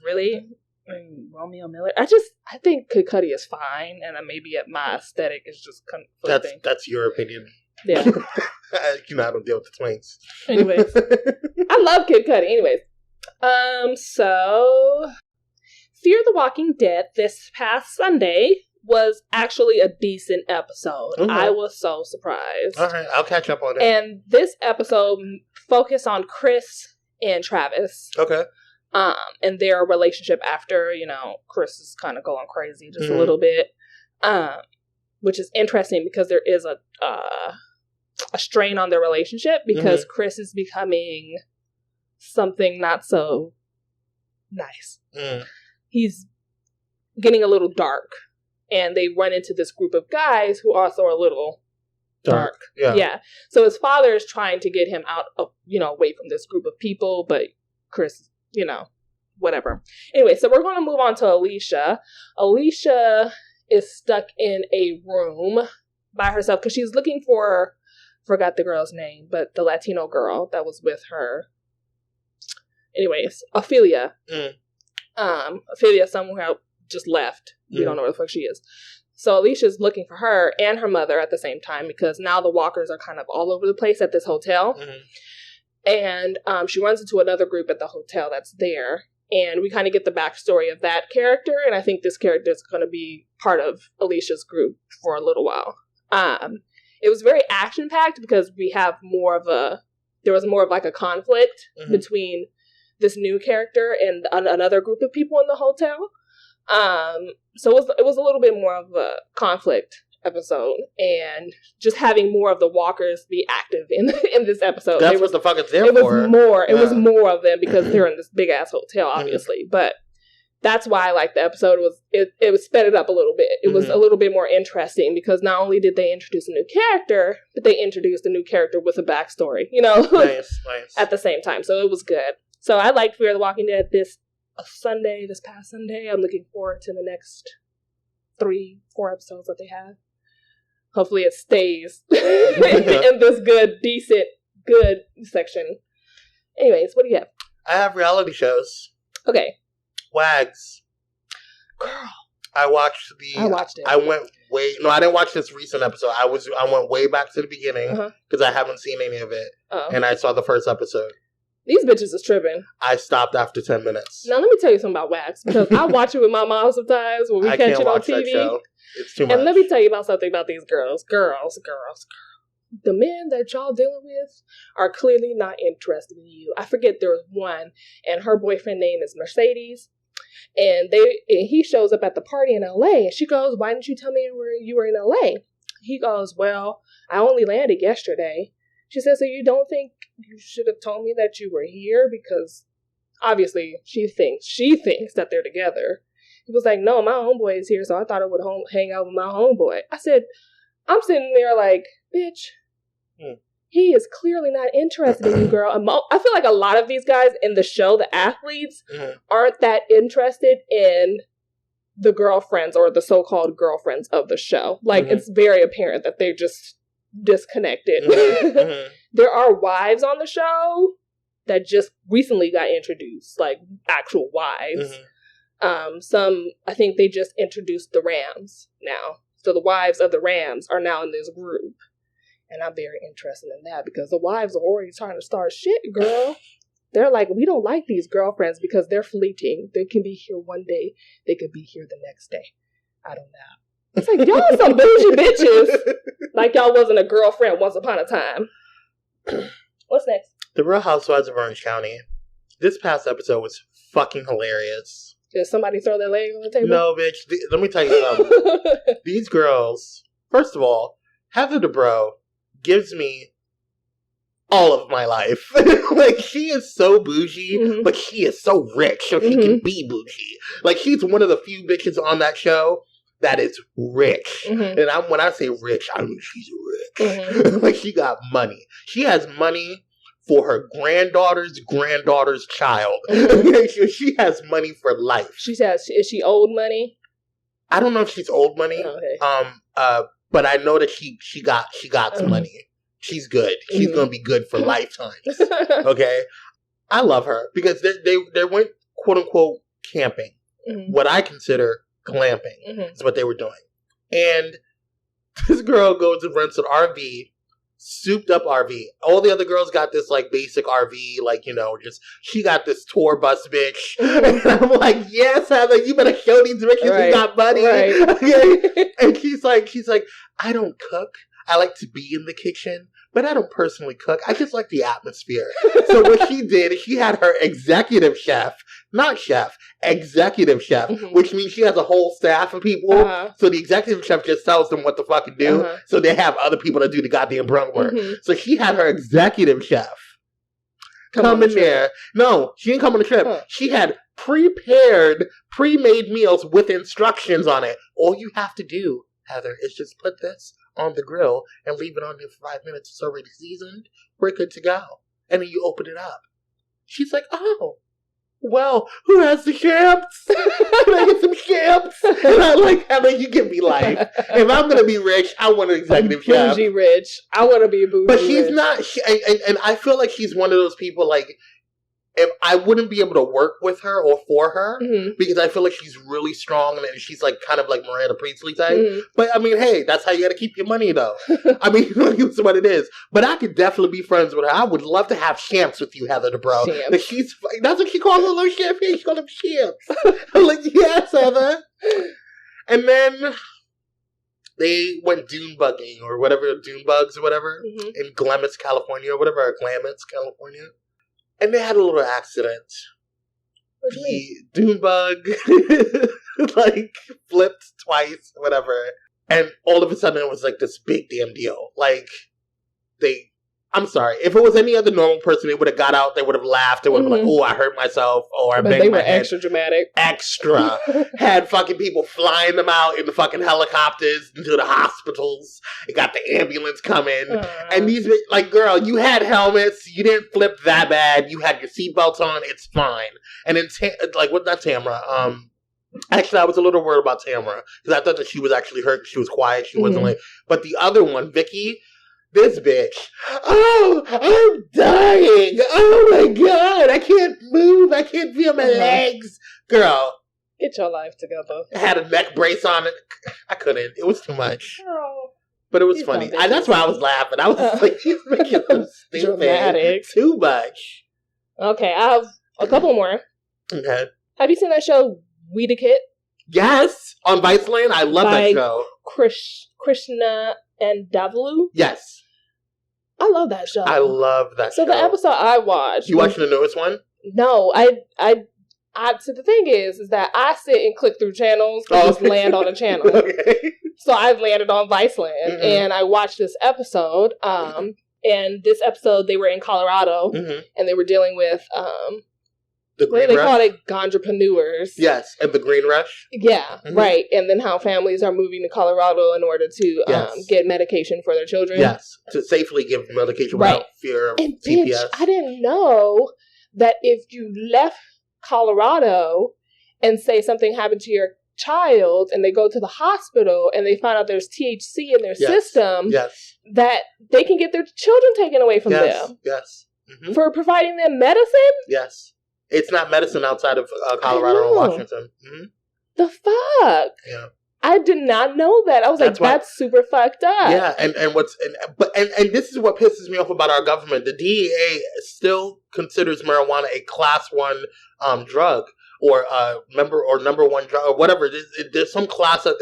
really, Romeo Miller. I think Kid Cudi is fine, and maybe my aesthetic is just conflicting. That's your opinion. Yeah. You know, I don't deal with the twins. Anyways, I love Kid Cudi. Anyways, so Fear the Walking Dead this past Sunday was actually a decent episode. Okay. I was so surprised. All right, I'll catch up on it. And this episode focused on Chris and Travis. Okay. And their relationship after, Chris is kind of going crazy just a little bit. Which is interesting because there is a strain on their relationship because Chris is becoming something not so nice. He's getting a little dark. And they run into this group of guys who also are a little dark. Yeah. So his father is trying to get him out of, away from this group of people. But Chris, whatever. Anyway, so we're going to move on to Alicia. Alicia is stuck in a room by herself because she's looking for, forgot the girl's name, but the Latino girl that was with her. Anyways, Ophelia. Ophelia somewhere just left. We don't know where the fuck she is. So Alicia's looking for her and her mother at the same time because now the walkers are kind of all over the place at this hotel. And she runs into another group at the hotel that's there. And we kind of get the backstory of that character. And I think this character is going to be part of Alicia's group for a little while. It was very action-packed because there was more of like a conflict between this new character and another group of people in the hotel. So it was a little bit more of a conflict episode, and just having more of the walkers be active in this episode. That's what the fuck it's there for. It was more of them because they're in this big ass hotel, obviously. But that's why I like the episode. It was sped it up a little bit. It was a little bit more interesting because not only did they introduce a new character, but they introduced a new character with a backstory. Nice. At the same time. So it was good. So I liked Fear the Walking Dead this past Sunday. I'm looking forward to the next 3-4 episodes that they have. Hopefully it stays in this good section. Anyways, what do you have? I have reality shows. Okay. Wags. Girl. I watched it. I didn't watch this recent episode. I went way back to the beginning because I haven't seen any of it, and I saw the first episode. These bitches is tripping. I stopped after 10 minutes. Now let me tell you something about Wax, because I watch it with my mom sometimes when we catch it on TV. That show. It's too much. And let me tell you about something about these girls. Girls. The men that y'all dealing with are clearly not interested in you. I forget there was one, and her boyfriend name is Mercedes. And he shows up at the party in LA, and she goes, "Why didn't you tell me you were in LA?" He goes, "Well, I only landed yesterday." She says, "So you don't think you should have told me that you were here?" Because obviously she thinks that they're together. He was like, "No, my homeboy is here, so I thought I would hang out with my homeboy." I said, I'm sitting there like, bitch, he is clearly not interested in you, girl. I feel like a lot of these guys in the show, the athletes, aren't that interested in the girlfriends or the so-called girlfriends of the show. Like, it's very apparent that they're just disconnected. There are wives on the show that just recently got introduced, like actual wives. I think they just introduced the Rams now. So the wives of the Rams are now in this group. And I'm very interested in that because the wives are already trying to start shit, girl. They're like, we don't like these girlfriends because they're fleeting. They can be here one day. They could be here the next day. I don't know. It's like, y'all some bougie bitches. Like y'all wasn't a girlfriend once upon a time. What's next? The Real Housewives of Orange County. This past episode was fucking hilarious. Did somebody throw their leg on the table? No, bitch. Let me tell you something. These girls, first of all, Heather Dubrow gives me all of my life. Like, she is so bougie, but she is so rich, so she can be bougie. Like, she's one of the few bitches on that show that is rich. And when I say rich, I mean she's rich. Like, she got money. She has money for her granddaughter's child. She has money for life. Is she old money? I don't know if she's old money. Okay. But I know that she got some money. She's good. She's gonna be good for lifetimes. Okay, I love her because they went quote unquote camping. What I consider glamping is what they were doing. And this girl goes and rents an RV, souped up RV. All the other girls got this like basic RV, like, you know, just she got this tour bus bitch. And I'm like, yes, Heather, you better show these bitches you got money. Okay? And she's like, I don't cook. I like to be in the kitchen, but I don't personally cook. I just like the atmosphere. So what she did, she had her executive chef, not chef, executive chef, which means she has a whole staff of people. So the executive chef just tells them what to fucking do. So they have other people to do the goddamn brunt work. So she had her executive chef come in there. No, she didn't come on the trip. She had pre-made meals with instructions on it. All you have to do, Heather, is just put this on the grill and leave it on there for 5 minutes. It's already seasoned. We're good to go. And then you open it up. She's like, oh, well, who has the champs? Can I get some champs? And I'm like, Heather, you give me life. If I'm going to be rich, I want an executive chef. Bougie rich. I want to be a bougie But she's rich. not, and I feel like she's one of those people, like, if I wouldn't be able to work with her or for her because I feel like she's really strong and she's like kind of like Miranda Priestley type. But I mean, hey, that's how you got to keep your money though. I mean, it's what it is. But I could definitely be friends with her. I would love to have champs with you, Heather Dubrow. Like that's what she calls her little champagne. She calls them champs. I'm like, yes, Heather. And then they went dune bugging or whatever, dune bugs or whatever in Glamis, California or whatever, Glamis, California. And they had a little accident. What do you mean? Dune bug, like, flipped twice, whatever. And all of a sudden it was like this big damn deal. Like, I'm sorry. If it was any other normal person, they would have got out, they would have laughed, they would have been like, oh, I hurt myself, or I banged my head. But they were extra dramatic. Extra. Had fucking people flying them out in the fucking helicopters into the hospitals. It got the ambulance coming. And these, like, girl, you had helmets. You didn't flip that bad. You had your seatbelts on. It's fine. And then, not Tamara. Actually, I was a little worried about Tamara because I thought that she was actually hurt. She was quiet. She wasn't like, but the other one, Vicky, this bitch. Oh, I'm dying. Oh my God. I can't move. I can't feel my legs. Girl, Get your life together. It had a neck brace on it. I couldn't. It was too much. Oh, But it was funny. That's why I was laughing. I was like, he's making them stupid. Dramatic. Too much. Okay, I have a couple more. Okay. Have you seen that show, We the Kid? Yes. On Viceland. I love that show. Krishna and Davalu? Yes. I love that show. I love that show. So the episode I watched... You watching the newest one? No, so the thing is that I sit and click through channels and just land on a channel. Okay. So I've landed on Viceland, and I watched this episode. And this episode, they were in Colorado, and they were dealing with the what do they call it? Gondrepreneurs. Yes, and the Green Rush. Yeah, right. And then how families are moving to Colorado in order to get medication for their children. Yes, to safely give medication without fear of and TPS. Bitch, I didn't know that if you left Colorado and say something happened to your child and they go to the hospital and they find out there's THC in their system, that they can get their children taken away from them. Yes. For providing them medicine? Yes. It's not medicine outside of Colorado and Washington. The fuck? Yeah. I did not know that. I was that's super fucked up. Yeah, and this is what pisses me off about our government. The DEA still considers marijuana a class 1 drug, or number 1 drug, or whatever. There's some class that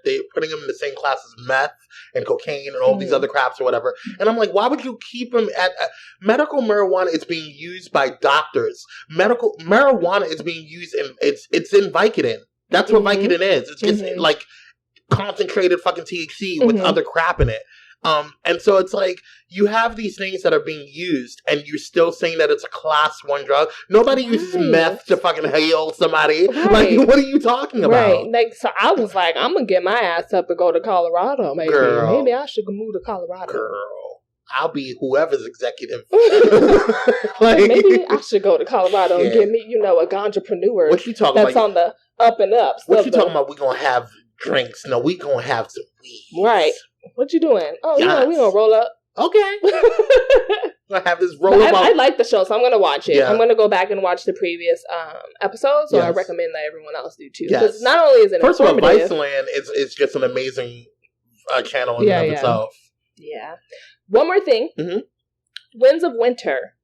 they're putting them in the same class as meth and cocaine and all these other craps or whatever. And I'm like, why would you keep them at medical marijuana is being used by doctors. Medical marijuana is being used it's in Vicodin. That's what Vicodin is. It's just like concentrated fucking THC with other crap in it. And so it's like, you have these things that are being used and you're still saying that it's a class 1 drug. Nobody uses meth to fucking heal somebody. Like, what are you talking about? Right. Like, so I was like, I'm going to get my ass up and go to Colorado. Maybe. Girl. Maybe I should move to Colorado. Girl. I'll be whoever's executive. Like, maybe I should go to Colorado and get me, a ganjapreneur. What you talking that's on the up and up. What you talking about? We going to have drinks. No, we going to have some weed. Right. What you doing? Oh, we going to roll up. Okay. I have this roll up. I like the show, so I'm going to watch it. Yeah. I'm going to go back and watch the previous episodes, so I recommend that everyone else do too. Because not only is it First of all, Viceland is just an amazing channel in and of itself. Yeah. One more thing. Winds of Winter,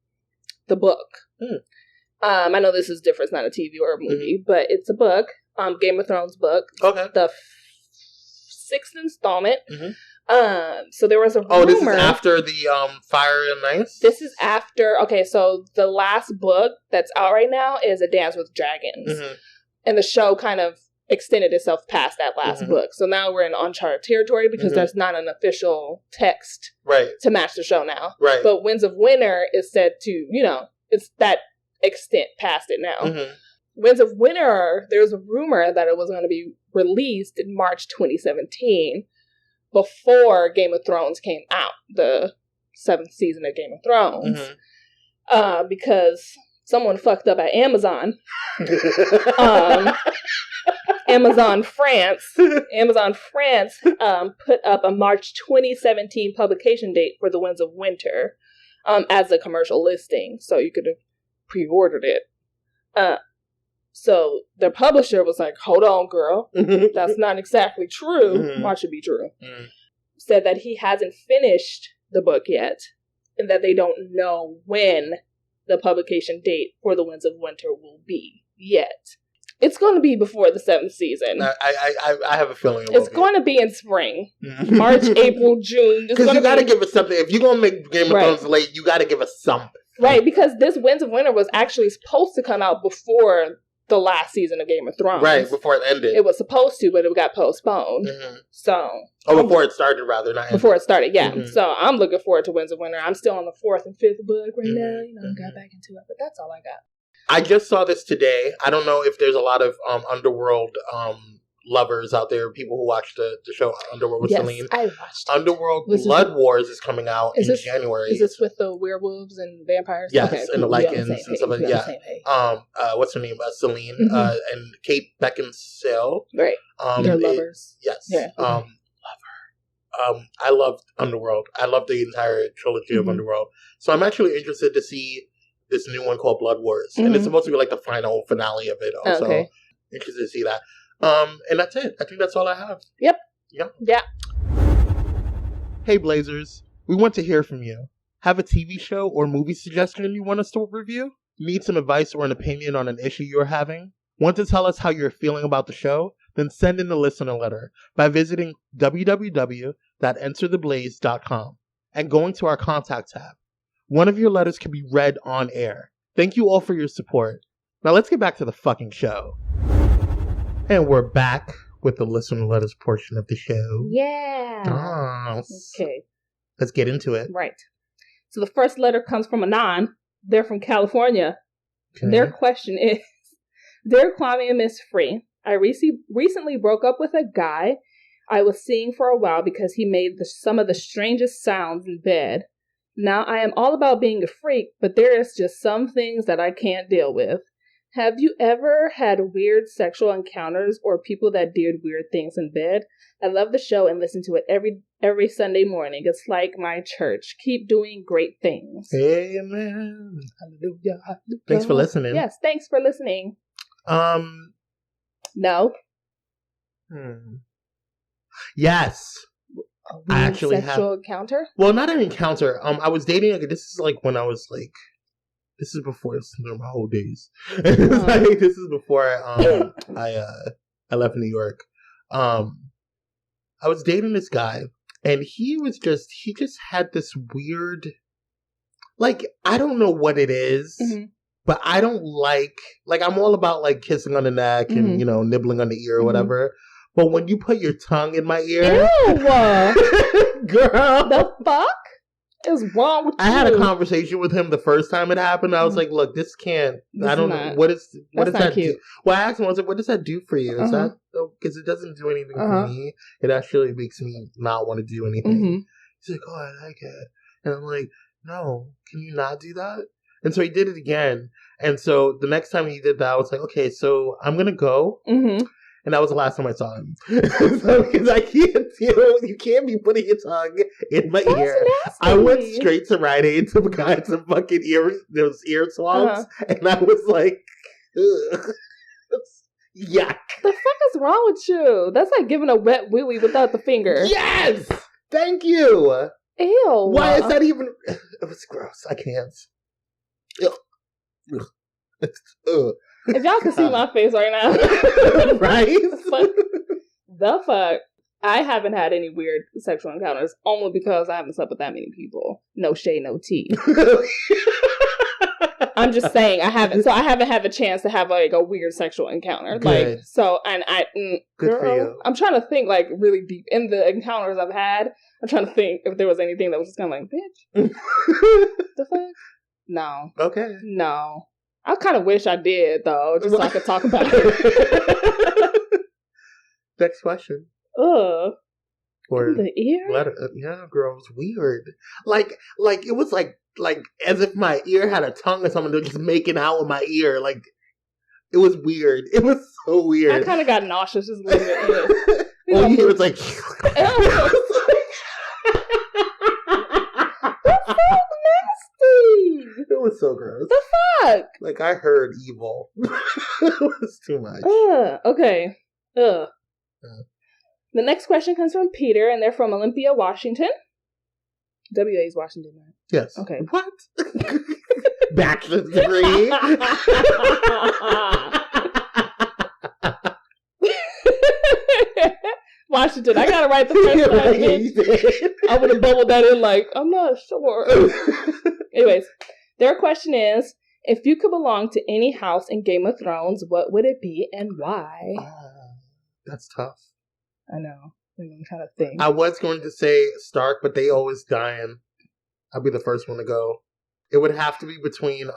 the book. I know this is different. It's not a TV or a movie, but it's a book. Game of Thrones book. Okay. The 6th installment. So there was a rumor. This is after the Fire and Ice? This is after. Okay, so the last book that's out right now is A Dance with Dragons. And the show kind of extended itself past that last book. So now we're in uncharted territory because there's not an official text to match the show now. Right. But Winds of Winter is said to, it's that extent past it now. Winds of Winter, there's a rumor that it was going to be released in March 2017 before Game of Thrones came out, the 7th season of Game of Thrones. Because someone fucked up at Amazon. Amazon France put up a March 2017 publication date for The Winds of Winter as a commercial listing, so you could have pre-ordered it. So the publisher was like, hold on, girl. That's not exactly true. Watch it be true. Said that he hasn't finished the book yet and that they don't know when the publication date for The Winds of Winter will be yet. It's going to be before the 7th season. I have a feeling it's going to be in spring. March, April, June. Because you got to give us something. If you're going to make Game of Thrones late, you got to give us something. Right, because this Winds of Winter was actually supposed to come out before the last season of Game of Thrones. Right, before it ended. It was supposed to, but it got postponed. So... before it started, rather. Not before it started, yeah. So I'm looking forward to Winds of Winter. I'm still on the 4th and 5th book right now. Got back into it, but that's all I got. I just saw this today. I don't know if there's a lot of Underworld lovers out there, people who watch the show Underworld with Celine. I watched Underworld Blood Wars is coming out in January. Is this with the werewolves and vampires? Yes, okay, and the Lycans and stuff like that. What's her name? Celine and Kate Beckinsale. Right. They're lovers. Yes. Yeah. I loved Underworld. I love the entire trilogy of Underworld. So I'm actually interested to see this new one called Blood Wars. And it's supposed to be like the final finale of it also. Okay. interested to see that. And that's it. I think that's all I have. Yep. Yeah. Hey, Blazers. We want to hear from you. Have a TV show or movie suggestion you want us to review? Need some advice or an opinion on an issue you're having? Want to tell us how you're feeling about the show? Then send in a listener letter by visiting www.entertheblaze.com and going to our contact tab. One of your letters can be read on air. Thank you all for your support. Now let's get back to the fucking show. And we're back with the listener letters portion of the show. Yeah. Okay. Let's get into it. Right. So the first letter comes from Anon. They're from California. Okay. Their question is, Dear Kwame and Miss Free, I recently broke up with a guy I was seeing for a while because he made some of the strangest sounds in bed. Now, I am all about being a freak, but there is just some things that I can't deal with. Have you ever had weird sexual encounters or people that did weird things in bed? I love the show and listen to it every Sunday morning. It's like my church. Keep doing great things. Amen. Hallelujah. Thanks for listening. Yes, thanks for listening. No. Yes. A weird I actually sexual encounter? Well, not an encounter. I was dating. This is like when I was like. This is before my whole days. This is before I left New York. I was dating this guy, and he just had this weird, like, I don't know what it is, but I don't like I'm all about like kissing on the neck and nibbling on the ear or whatever. But when you put your tongue in my ear, ew, girl, the fuck is wrong with you? I had a conversation with him the first time it happened. I was like, look, this can't. I don't know what does that do? Well, I asked him, I was like, what does that do for you? Is that because it doesn't do anything for me? It actually makes me not want to do anything. He's like, oh, I like it, and I'm like, no, can you not do that? And so he did it again. And so the next time he did that, I was like, okay, so I'm gonna go. And that was the last time I saw him. So, because I can't, you can't be putting your tongue in my ear. Nasty. I went straight to Rite Aid to buy some fucking ear swabs. And I was like, ugh. Yuck. The fuck is wrong with you? That's like giving a wet wee without the finger. Yes! Thank you. Ew. Why is that even... It was gross. I can't. Ugh. Ugh. If y'all can see my face right now. Right? The fuck? I haven't had any weird sexual encounters, only because I haven't slept with that many people. No shade, no tea. I'm just saying, I haven't had the chance to have like a weird sexual encounter. Good. Like, so, and Good for you. I'm trying to think like really deep in the encounters I've had. I'm trying to think if there was anything that was just kind of like, bitch, the fuck? No. Okay. No. I kind of wish I did, though, just so I could talk about it. Next question. Ugh. Or the ear? Yeah, girl, it was weird. Like it was like as if my ear had a tongue or something. They're just making out with my ear. Like, it was weird. It was so weird. I kind of got nauseous just leaving it. All you hear was like... It was so gross. The fuck? Like, I heard evil. It was too much. Okay. The next question comes from Peter, and they're from Olympia, Washington. WA is Washington, right? Yes. Okay. What? Bachelor's degree? Washington. I gotta write the first time. I would have bubbled that in like, I'm not sure. Anyways, their question is, if you could belong to any house in Game of Thrones, what would it be and why? That's tough. I know. I'm trying to think. I was going to say Stark, but they always dying. I'll be the first one to go. It would have to be between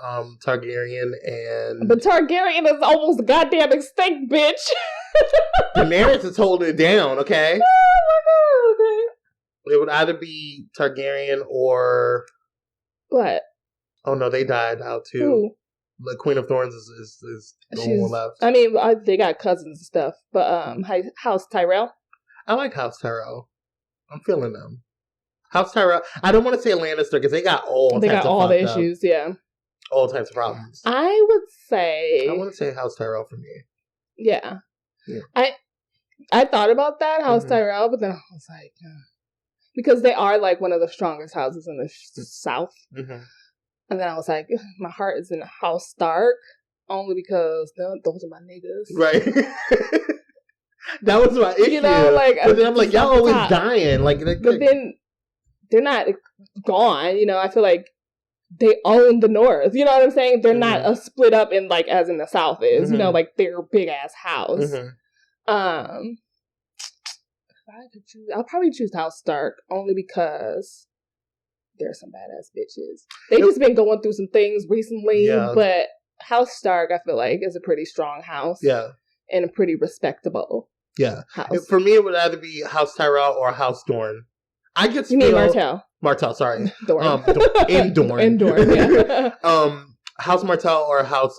Targaryen and... But Targaryen is almost goddamn extinct, bitch. Daenerys is holding it down, okay? Oh my god, okay. It would either be Targaryen or... What? Oh no, they died out too. Who? The Queen of Thorns is the one left. I mean, they got cousins and stuff, but House Tyrell? I like House Tyrell. I'm feeling them. House Tyrell. I don't want to say Lannister because they got all the issues, yeah. All types of problems. I would say... I want to say House Tyrell for me. Yeah. Yeah. I thought about that, House Mhm. Tyrell, but then I was like, because they are like one of the strongest houses in the South. Mhm. And then I was like, my heart is in House Stark, only because those are my niggas. Right. That was my issue. You know, like, but then I'm like, just y'all off the always top. dying. Like, But then they're not gone. You know, I feel like they own the North. You know what I'm saying? They're not a split up in like as in the South is. You know, like they're a big ass house. Mhm. If I could choose, I'll probably choose House Stark only because there's some badass bitches. They've just been going through some things recently, but House Stark, I feel like, is a pretty strong house. Yeah. And a pretty respectable house. For me, it would either be House Tyrell or House Dorne. I just You mean Martell? Martell, sorry. Dorne. In Dorne. In Dorne, yeah. House Martell or House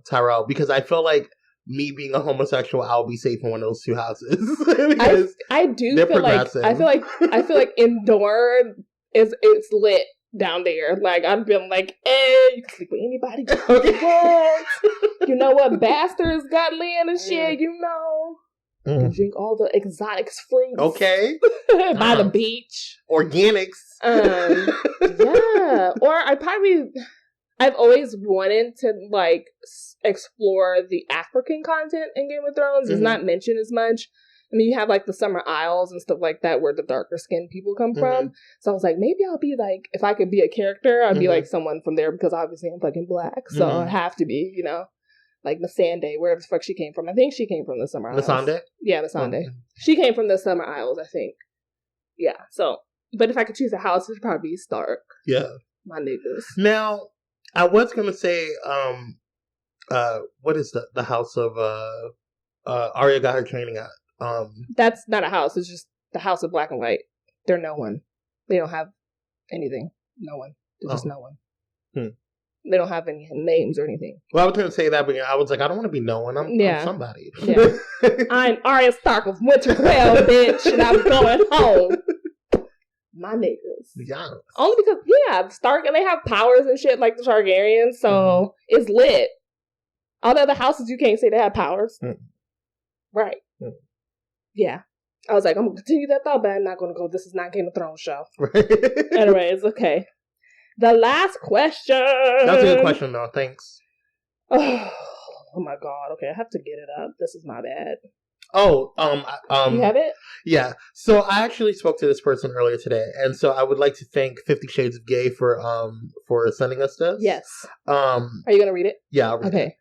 Tyrell, because I feel like me being a homosexual, I'll be safe in one of those two houses. I do feel like in Dorne it's lit down there. Like I've been like, you can sleep with anybody. You know what? Bastards got land and shit. You know, you can drink all the exotic fruits. Okay, by the beach, organics. Yeah, or I've always wanted to like explore the African content in Game of Thrones. It's not mentioned as much. I mean, you have like the Summer Isles and stuff like that where the darker skinned people come from. So I was like, maybe I'll be like, if I could be a character, I'd be like someone from there because obviously I'm fucking black. So I have to be, you know, like Missandei, wherever the fuck she came from. I think she came from the Summer Isles. Missandei? Yeah, Missandei. She came from the Summer Isles, I think. Yeah, so, but if I could choose a house, it would probably be Stark. Yeah. My niggas. Now, I was going to say, what is the house of, Arya got her training at? That's not a house. It's just the house of black and white. They're no one. They don't have anything. No one. They're just no one. They don't have any names or anything. Well, I was going to say that, but I was like, I don't want to be no one. I'm somebody. Yeah. I'm Arya Stark of Winterfell, bitch, and I'm going home. My niggas. Yeah. Only because, Stark, and they have powers and shit like the Targaryens, so it's lit. All the other houses, you can't say they have powers. Right. Yeah. I was like, I'm going to continue that thought, but I'm not going to go. This is not Game of Thrones show. Anyways, okay. The last question. That's a good question, though. Thanks. Oh my God. Okay, I have to get it up. This is my bad. Oh, you have it? Yeah. So I actually spoke to this person earlier today, and so I would like to thank 50 Shades of Gay for sending us this. Yes. Are you gonna read it? Yeah, I'll read it.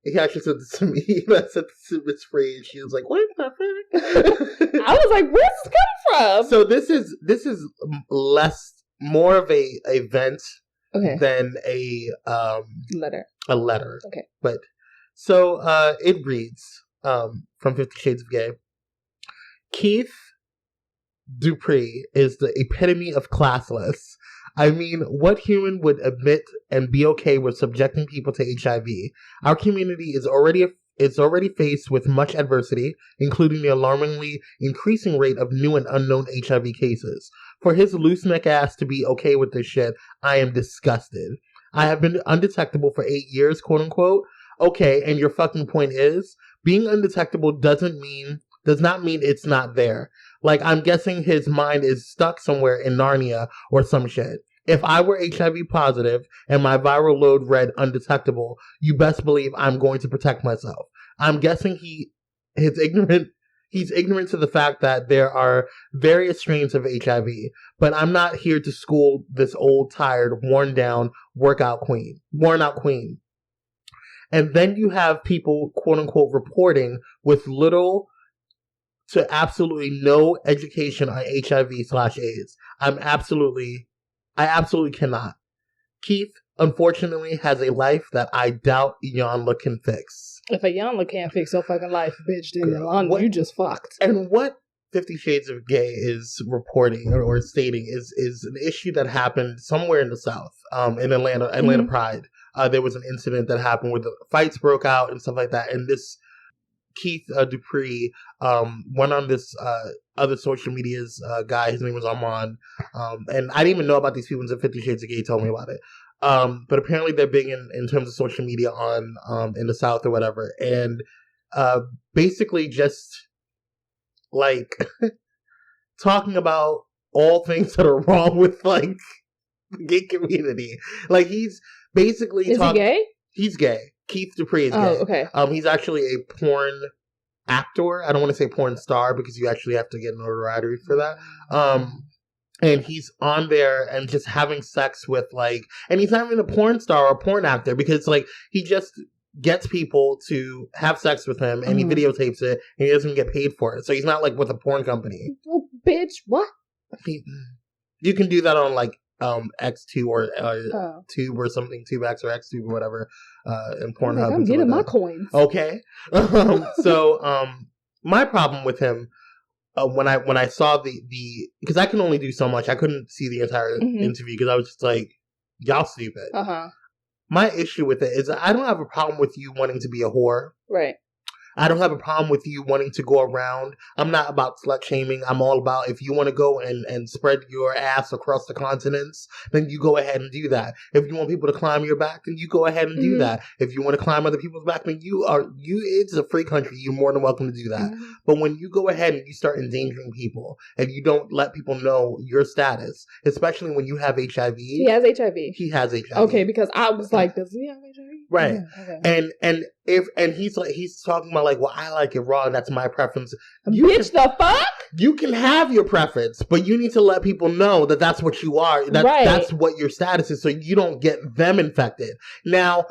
He actually said this to me. I said this to Miss Free, and she was like, "What the fuck?" I was like, "Where's this coming from?" So this is more of a event than a letter. A letter. Okay. But so it reads from 50 Shades of Gay. Kieth Dupree is the epitome of classless. I mean, what human would admit and be okay with subjecting people to HIV? Our community is already faced with much adversity, including the alarmingly increasing rate of new and unknown HIV cases. For his loose neck ass to be okay with this shit, I am disgusted. I have been undetectable for 8 years, quote unquote. Okay, and your fucking point is, being undetectable does not mean it's not there. Like, I'm guessing his mind is stuck somewhere in Narnia or some shit. If I were HIV positive and my viral load read undetectable, you best believe I'm going to protect myself. I'm guessing he's ignorant to the fact that there are various strains of HIV, but I'm not here to school this old, tired, worn out queen. And then you have people, quote unquote, reporting with little to absolutely no education on HIV/AIDS. I absolutely cannot. Keith, unfortunately, has a life that I doubt Iyanla can fix. If Iyanla can't fix your fucking life, bitch, then Iyanla, you just fucked. And what 50 Shades of Gay is reporting or stating is an issue that happened somewhere in the South, in Atlanta Pride. There was an incident that happened where the fights broke out and stuff like that, and this Kieth Dupree went on this other social media's guy. His name was Armand. And I didn't even know about these people until 50 Shades of Gay told me about it. But apparently they're big in terms of social media on in the South or whatever. And basically just like talking about all things that are wrong with like the gay community. Like he's basically Is he gay? He's gay. Kieth Dupree is gay. Oh, okay. He's actually a porn actor. I don't want to say porn star because you actually have to get notoriety for that. And he's on there and just having sex with like, and he's not even a porn star or a porn actor because like he just gets people to have sex with him and he videotapes it and he doesn't get paid for it. So he's not like with a porn company. Oh, bitch, what? You can do that on like X2 or Tube or something, TubeX or Xtube or whatever, in Pornhub. Like, I'm getting my coins. Okay. So my problem with him, when I saw the because I can only do so much, I couldn't see the entire interview because I was just like, y'all stupid. My issue with it is I don't have a problem with you wanting to be a whore. Right. I don't have a problem with you wanting to go around. I'm not about slut shaming. I'm all about if you want to go and spread your ass across the continents, then you go ahead and do that. If you want people to climb your back, then you go ahead and do that. If you want to climb other people's back, then it's a free country. You're more than welcome to do that. But when you go ahead and you start endangering people and you don't let people know your status, especially when you have HIV. He has HIV. He has HIV. Okay, because I was like, does he have HIV? Right. Yeah, okay. And he's talking about like, well, I like it raw and that's my preference. The fuck? You can have your preference, but you need to let people know that that's what you are. That's what your status is, so you don't get them infected. Now,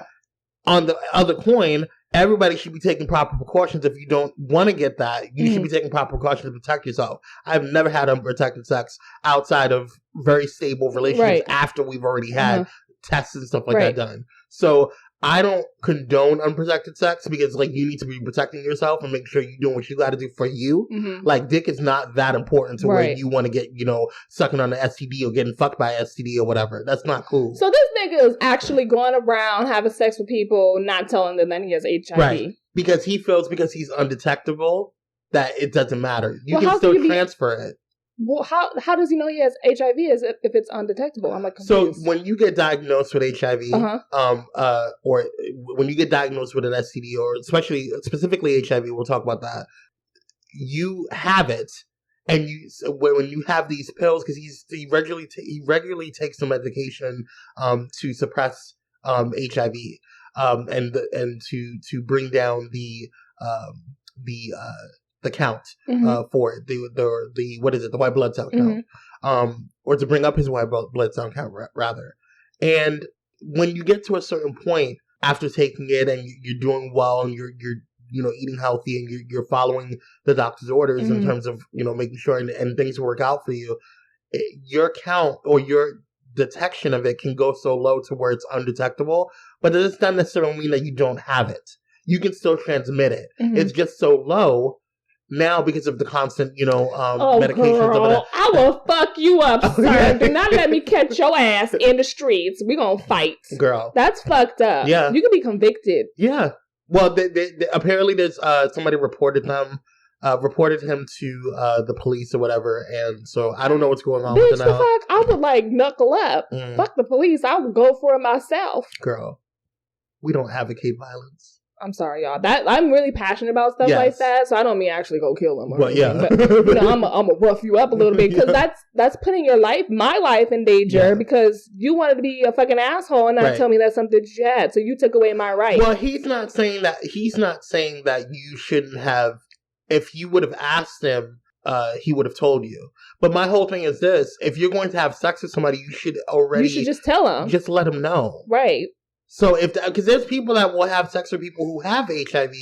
on the other coin, everybody should be taking proper precautions. If you don't want to get that, you should be taking proper precautions to protect yourself. I've never had unprotected sex outside of very stable relationships after we've already had tests and stuff like that done. So I don't condone unprotected sex because, like, you need to be protecting yourself and make sure you're doing what you got to do for you. Like, dick is not that important to where you want to get, sucking on the STD or getting fucked by STD or whatever. That's not cool. So this nigga is actually going around having sex with people, not telling them that he has HIV. Right. Because he feels because he's undetectable that it doesn't matter. You can still transfer it. Well, how does he know he has HIV if it's undetectable? I'm like confused. So when you get diagnosed with HIV, or when you get diagnosed with an STD, or specifically HIV, we'll talk about that. You have it, and when you have these pills, because he regularly takes some medication to suppress HIV, and to bring down the count for it, the what is it, the white blood cell count, or to bring up his white blood cell count rather. And when you get to a certain point after taking it and you're doing well and you're eating healthy and you're following the doctor's orders in terms of making sure and things work out for you, your count or your detection of it can go so low to where it's undetectable, but it does not necessarily mean that you don't have it. You can still transmit it. It's just so low now because of the constant, medications. Girl, I will fuck you up, sir. Do not let me catch your ass in the streets. We gonna fight. Girl. That's fucked up. Yeah. You could be convicted. Yeah. Well, they apparently there's somebody reported him to the police or whatever, and so I don't know what's going on Bitch, with it now. Fuck, I would knuckle up. Fuck the police. I would go for it myself. Girl, we don't advocate violence. I'm sorry, y'all. I'm really passionate about stuff like that, so I don't mean actually go kill them. But I'm gonna rough you up a little bit because that's putting my life in danger because you wanted to be a fucking asshole and not tell me that's something that you had, so you took away my right. Well, he's not saying that. He's not saying that you shouldn't have. If you would have asked him, he would have told you. But my whole thing is this: if you're going to have sex with somebody, you should just tell him. Just let him know, right? So because there's people that will have sex with people who have HIV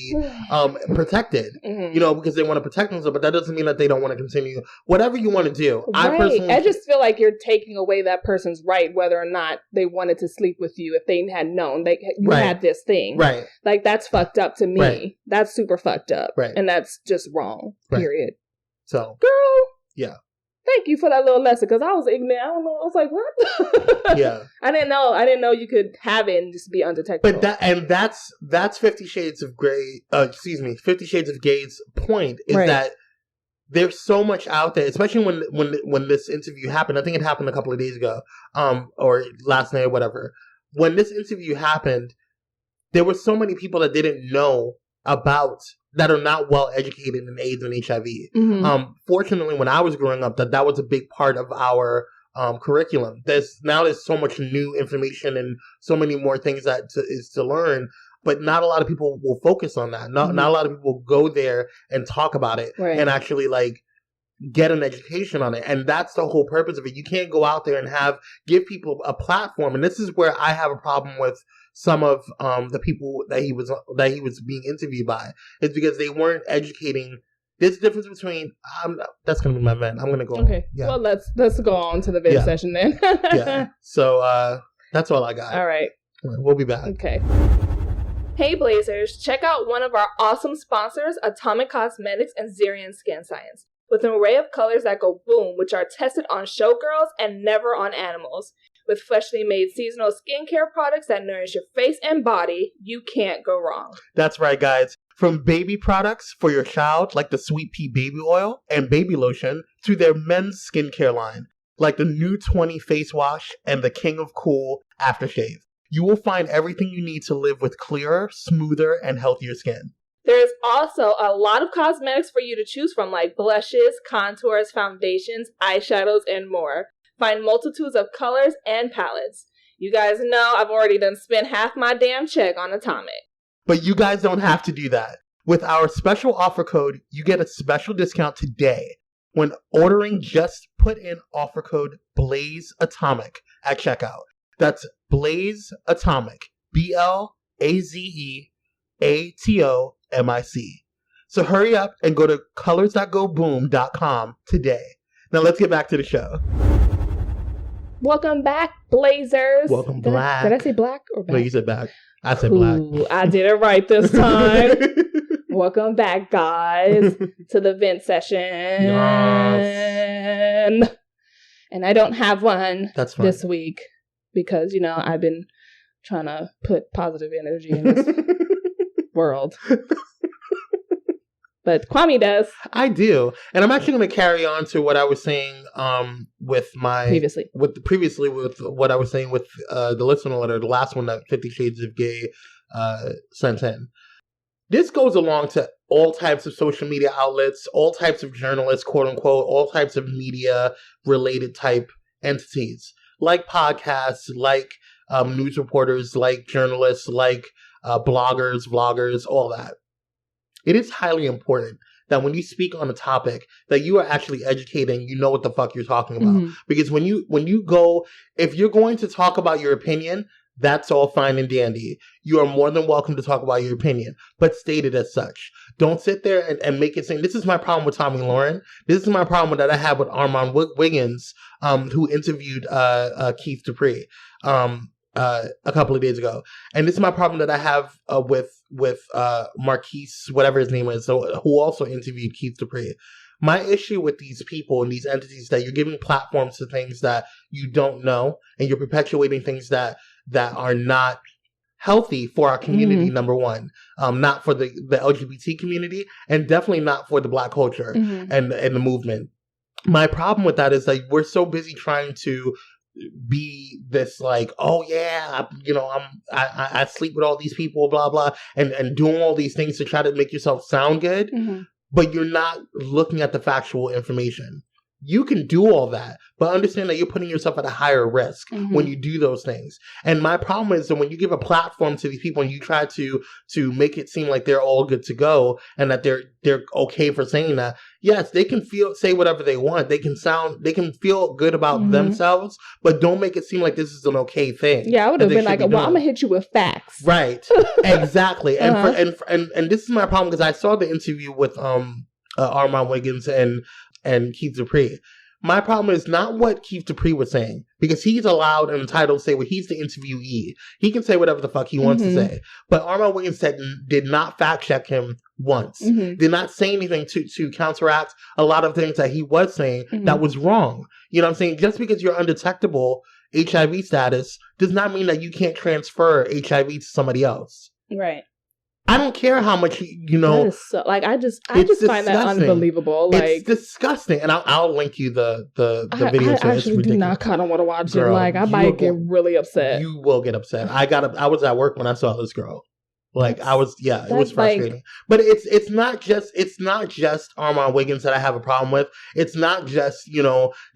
protected, because they want to protect themselves, but that doesn't mean that they don't want to continue. Whatever you want to do. Right. I just feel like you're taking away that person's right, whether or not they wanted to sleep with you if they had known you had this thing. Right. Like, that's fucked up to me. Right. That's super fucked up. Right. And that's just wrong. Period. So. Girl. Yeah. Thank you for that little lesson because I was ignorant. I don't know. I was like, what? Yeah. I didn't know you could have it and just be undetectable. But that's 50 Shades of Grey. 50 Shades of Gay's point is that there's so much out there, especially when this interview happened. I think it happened a couple of days ago, or last night or whatever. when this interview happened, there were so many people that didn't know about, that are not well educated in AIDS and HIV. Mm-hmm. Fortunately, when I was growing up, that was a big part of our curriculum. There's so much new information and so many more things that is to learn, but not a lot of people will focus on that. Not a lot of people go there and talk about it and actually like get an education on it. And that's the whole purpose of it. You can't go out there and give people a platform. And this is where I have a problem with some of the people that he was being interviewed by. It's because they weren't educating. There's a difference between that's gonna be my vent. I'm gonna go. Okay. Yeah. Well, let's go on to the vent session then. Yeah. So that's all I got. All right. We'll be back. Okay. Hey Blazers, check out one of our awesome sponsors, Atomic Cosmetics and Zirian Skin Science, with an array of colors that go boom, which are tested on showgirls and never on animals. With freshly made seasonal skincare products that nourish your face and body, you can't go wrong. That's right, guys. From baby products for your child, like the Sweet Pea Baby Oil and Baby Lotion, to their men's skincare line, like the new 20 Face Wash and the King of Cool Aftershave. You will find everything you need to live with clearer, smoother, and healthier skin. There's also a lot of cosmetics for you to choose from, like blushes, contours, foundations, eyeshadows, and more. Find multitudes of colors and palettes. You guys know I've already done spent half my damn check on Atomic. But you guys don't have to do that. With our special offer code, you get a special discount today. When ordering, just put in offer code BLAZEATOMIC at checkout. That's Blaze Atomic. BLAZEATOMIC. So hurry up and go to colors.goboom.com today. Now let's get back to the show. Welcome back, Blazers. Welcome back. Did I say black or back? No, you said back. I said black. I did it right this time. Welcome back, guys, to the vent session. Yes. And I don't have one this week because, I've been trying to put positive energy in this world. But Kwame does. I do. And I'm actually going to carry on to what I was saying previously with what I was saying with the listener letter, the last one that 50 Shades of Gay sent in. This goes along to all types of social media outlets, all types of journalists, quote unquote, all types of media related type entities, like podcasts, like news reporters, like journalists, like bloggers, vloggers, all that. It is highly important that when you speak on a topic that you are actually educating, you know what the fuck you're talking about. Mm-hmm. Because when you go, if you're going to talk about your opinion, that's all fine and dandy. You are more than welcome to talk about your opinion, but state it as such. Don't sit there and make it seem, this is my problem with Tommy Lauren. This is my problem that I have with Armand Wiggins, who interviewed Kieth Dupree a couple of days ago. And this is my problem that I have with Marquise, whatever his name is, so, who also interviewed Kieth Dupree. My issue with these people and these entities that you're giving platforms to things that you don't know, and you're perpetuating things that are not healthy for our community, mm-hmm. number one. Not for the LGBT community, and definitely not for the Black culture, mm-hmm. and the movement. My problem with that is that we're so busy trying to be this like, oh yeah, I sleep with all these people, blah blah, and doing all these things to try to make yourself sound good, mm-hmm. but you're not looking at the factual information. You can do all that, but understand that you're putting yourself at a higher risk, mm-hmm. when you do those things. And my problem is that when you give a platform to these people and you try to make it seem like they're all good to go and that they're okay for saying that, yes, they can say whatever they want. They can feel good about, mm-hmm. themselves, but don't make it seem like this is an okay thing. Yeah, I would have been like, well, I'm gonna hit you with facts. Right. Exactly. Uh-huh. And this is my problem, because I saw the interview with Armand Wiggins and Kieth Dupree. My problem is not what Kieth Dupree was saying, because he's allowed and entitled to say, well, he's the interviewee. He can say whatever the fuck he wants, mm-hmm. to say. But Armand Wiggins did not fact check him once. Mm-hmm. Did not say anything to counteract a lot of things that he was saying, mm-hmm. that was wrong. You know what I'm saying? Just because you're undetectable HIV status does not mean that you can't transfer HIV to somebody else. Right. I don't care how much That is so, like, I just find that unbelievable. Like, it's disgusting, and I'll link you the video. I actually do not kind of want to watch it. Like, I might get really upset. You will get upset. I was at work when I saw this girl. Like, it was frustrating. Like, but it's not just Armand Wiggins that I have a problem with. It's not just,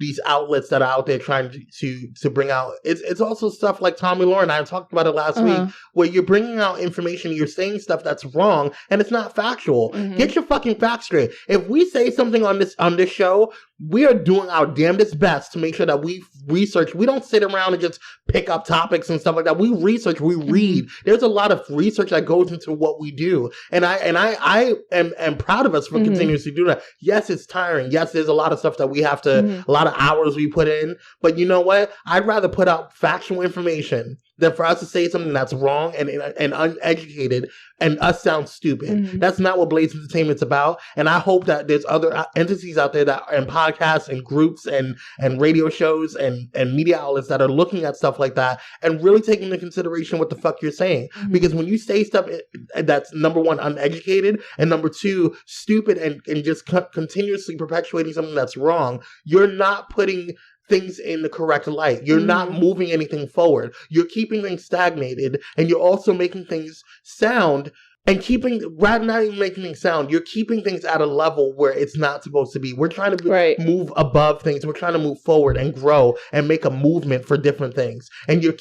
these outlets that are out there trying to bring out. It's also stuff like Tommy Lauren. I talked about it last week, where you're bringing out information, you're saying stuff that's wrong, and it's not factual. Mm-hmm. Get your fucking facts straight. If we say something on this show, we are doing our damnedest best to make sure that we research. We don't sit around and just pick up topics and stuff like that. We research, we read. There's a lot of research that goes into what we do. And I am proud of us for continuously doing that. Yes, it's tiring. Yes, there's a lot of stuff that we have to, a lot of hours we put in. But you know what? I'd rather put out factual information than for us to say something that's wrong and uneducated and us sound stupid. Mm-hmm. That's not what Blaze Entertainment's about. And I hope that there's other entities out there that and podcasts and groups and radio shows and media outlets that are looking at stuff like that and really taking into consideration what the fuck you're saying. Mm-hmm. Because when you say stuff that's, number one, uneducated, and number two, stupid and just continuously perpetuating something that's wrong, you're not putting things in the correct light. You're not moving anything forward. You're keeping things stagnated, and you're also making things sound rather not even making things sound, you're keeping things at a level where it's not supposed to be. We're trying to move above things. We're trying to move forward and grow and make a movement for different things. And you're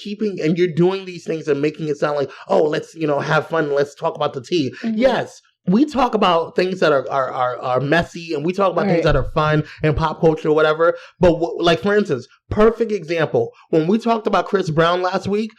doing these things and making it sound like, oh, let's, have fun. Let's talk about the tea. Mm-hmm. Yes. We talk about things that are messy, and we talk about things that are fun and pop culture or whatever. But like, for instance, perfect example, when we talked about Chris Brown last week,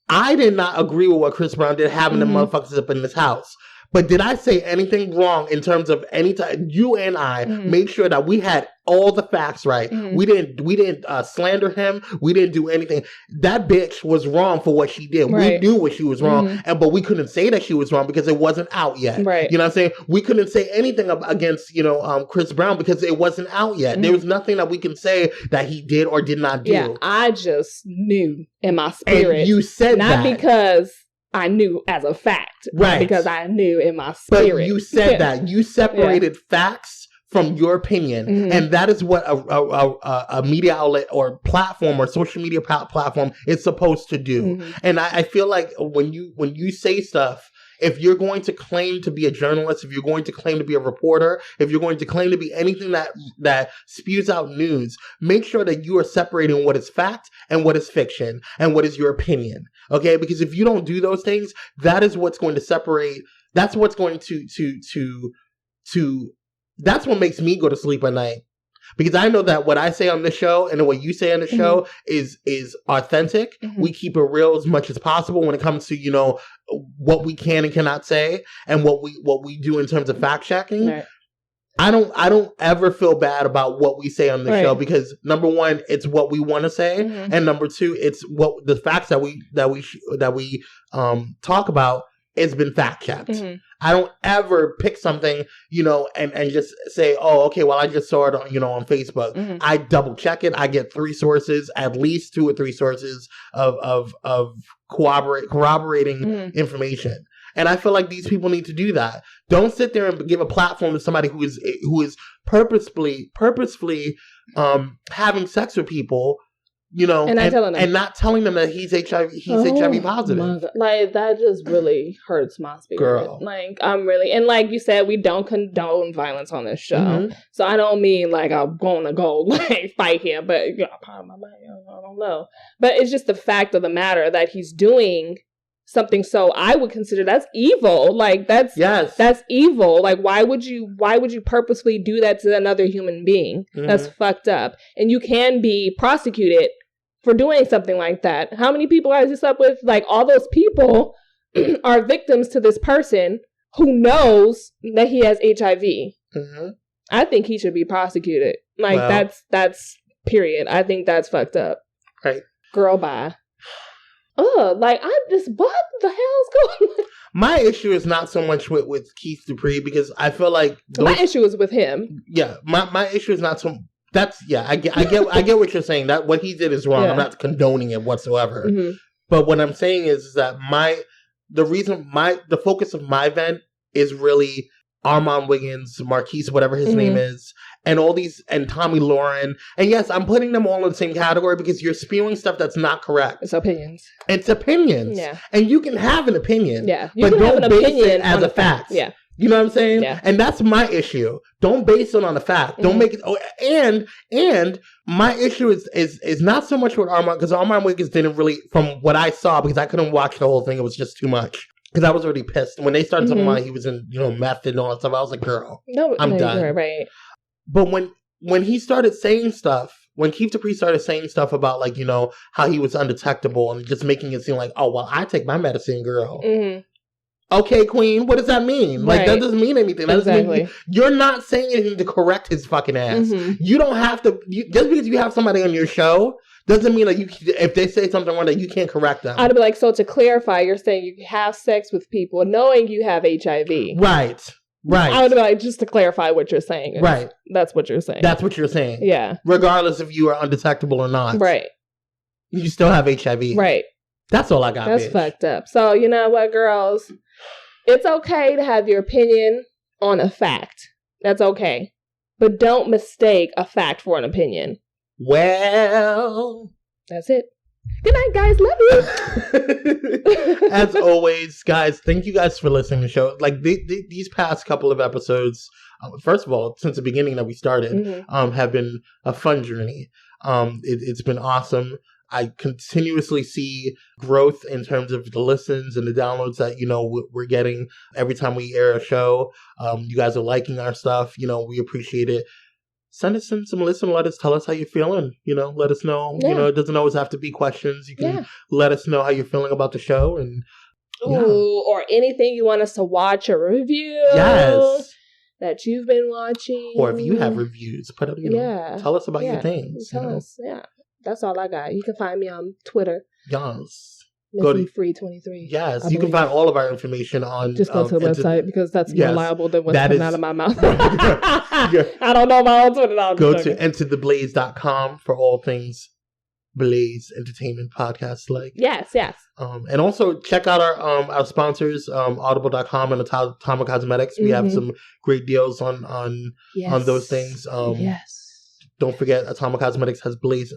I did not agree with what Chris Brown did having the motherfuckers up in this house. But did I say anything wrong in terms of any time? You and I made sure that we had all the facts right. Mm-hmm. We didn't slander him. We didn't do anything. That bitch was wrong for what she did. Right. We knew what she was wrong, but we couldn't say that she was wrong because it wasn't out yet. Right. You know what I'm saying? We couldn't say anything against Chris Brown because it wasn't out yet. There was nothing that we can say that he did or did not do. Yeah, I just knew in my spirit. And you said not that because I knew as a fact, right? Because I knew in my spirit. But you said that you separated facts from your opinion, and that is what a media outlet or platform or social media platform is supposed to do. And I feel like when you say stuff, if you're going to claim to be a journalist, if you're going to claim to be a reporter, if you're going to claim to be anything that spews out news, make sure that you are separating what is fact and what is fiction and what is your opinion. Okay? Because if you don't do those things, that is what's going to separate. That's what's going to that's what makes me go to sleep at night. Because I know that what I say on the show and what you say on the show is authentic. We keep it real as much as possible when it comes to, what we can and cannot say and what we do in terms of fact checking. Right. I don't ever feel bad about what we say on the show because number one, it's what we want to say, and number two, it's what the facts that we talk about. It's been fact checked. I don't ever pick something, and just say, oh, okay, well, I just saw it on, on Facebook. I double check it. I get at least 2 or 3 sources of corroborating information. And I feel like these people need to do that. Don't sit there and give a platform to somebody who is purposefully having sex with people. And not telling them that he's HIV positive. Like, that just really hurts my spirit. Girl. Like, I'm really, and like you said, we don't condone violence on this show. So I don't mean like I'm going to go fight here, but part of my mind, I don't know. But it's just the fact of the matter that he's doing something so I would consider that's evil. Like, that's evil. Like, why would you purposely do that to another human being? That's fucked up. And you can be prosecuted for doing something like that. How many people has he slept with? Like, all those people are victims to this person who knows that he has HIV. I think he should be prosecuted. Like, that's period. I think that's fucked up. Right. Girl, bye. What the hell's going on? My issue is not so much with Kieth Dupree because I feel like my issue is with him. Yeah, my issue is not so. I get what you're saying. That what he did is wrong. I'm not condoning it whatsoever. But what I'm saying is that the focus of my vent is really Armand Wiggins, Marquise, whatever his name is, and all these, and Tommy Lauren. And yes, I'm putting them all in the same category because you're spewing stuff that's not correct. It's opinions. It's opinions. Yeah. And you can have an opinion. Yeah. You but don't base it as a fact. Yeah. You know what I'm saying? Yeah. And that's my issue. Don't base it on a fact. Don't make it. Oh, and my issue is not so much with Armand, because Armand Wiggins didn't really, from what I saw, because I couldn't watch the whole thing. It was just too much. Because I was already pissed when they started talking about he was in, meth and all that stuff. I was like, girl, I'm done. Right. But when he started saying stuff, when Kieth Dupree started saying stuff about, like, how he was undetectable and just making it seem like, oh, well, I take my medicine, girl. Mm-hmm. Okay, queen, what does that mean? Like, that doesn't mean anything. That doesn't mean you're not saying anything to correct his fucking ass. Mm-hmm. You don't have to, just because you have somebody on your show doesn't mean that if they say something wrong, that you can't correct them. I'd be like, so to clarify, you're saying you have sex with people knowing you have HIV. Right. I would be like, just to clarify what you're saying. Right. That's what you're saying. That's what you're saying. Yeah. Regardless if you are undetectable or not. Right. You still have HIV. Right. That's all I got, That's fucked up. So, you know what, girls? It's okay to have your opinion on a fact. That's okay. But don't mistake a fact for an opinion. Well, that's it. Good night, guys. Love you. As always, guys, thank you guys for listening to the show. Like, these past couple of episodes, first of all, since the beginning that we started, have been a fun journey. It's been awesome. I continuously see growth in terms of the listens and the downloads that, we're getting every time we air a show. You guys are liking our stuff. We appreciate it. Send us some listen letters. Tell us how you're feeling. Let us know. Yeah. It doesn't always have to be questions. You can let us know how you're feeling about the show. And Ooh, or anything you want us to watch or review. Yes. That you've been watching. Or if you have reviews, put up, tell us about your things. Tell us, That's all I got. You can find me on Twitter. Yes. Go to Free23. Yes, you can find all of our information on. Just go to the website because that's more reliable than what's coming out of my mouth. I don't know my own Twitter. Go to entertheblaze.com for all things Blaze Entertainment Podcast. Yes. And also check out our sponsors, audible.com and Atomic Cosmetics. We have some great deals on those things. Yes. Don't forget, Atomic Cosmetics has Blaze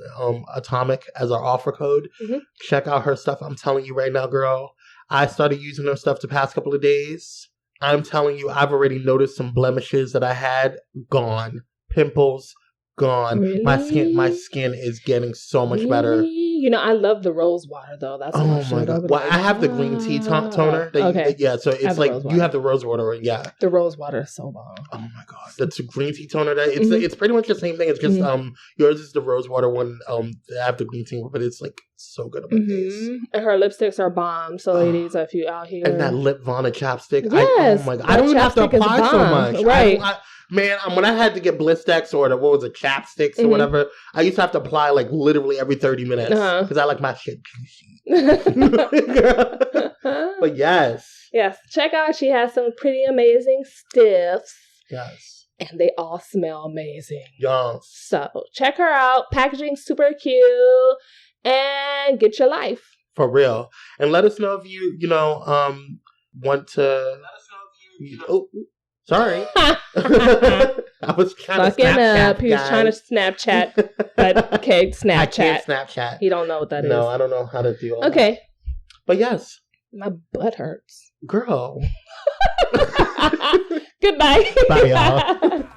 Atomic as our offer code. Mm-hmm. Check out her stuff. I'm telling you right now, girl. I started using her stuff the past couple of days. I'm telling you, I've already noticed some blemishes that I had gone. Pimples gone. Really? My skin is getting so much better. I love the rose water though. That's my God. Well, I have the green tea toner. Okay. So it's like you have the rose water. Yeah. The rose water is so bomb. Oh my God. That's a green tea toner. It's pretty much the same thing. It's just yours is the rose water one. I have the green tea, but it's like so good on my face. And her lipsticks are bomb. So ladies, if you out here and that lip Vonna chapstick. Yes. Oh my God. I don't even have to apply so much. Right. Man, when I had to get Blistex or chapsticks or whatever, I used to have to apply like literally every 30 minutes because I like my shit juicy. But yes. Yes. Check out, she has some pretty amazing stiffs. Yes. And they all smell amazing. Yes. So check her out. Packaging super cute. And get your life. For real. And let us know if you want to. Let us know if you. Oh. Sorry. I was trying to Snapchat. He was trying to Snapchat. But okay, Snapchat. I can't Snapchat. He don't know what that is. No, I don't know how to do all okay. That. But yes. My butt hurts. Girl. Good night. Bye, y'all.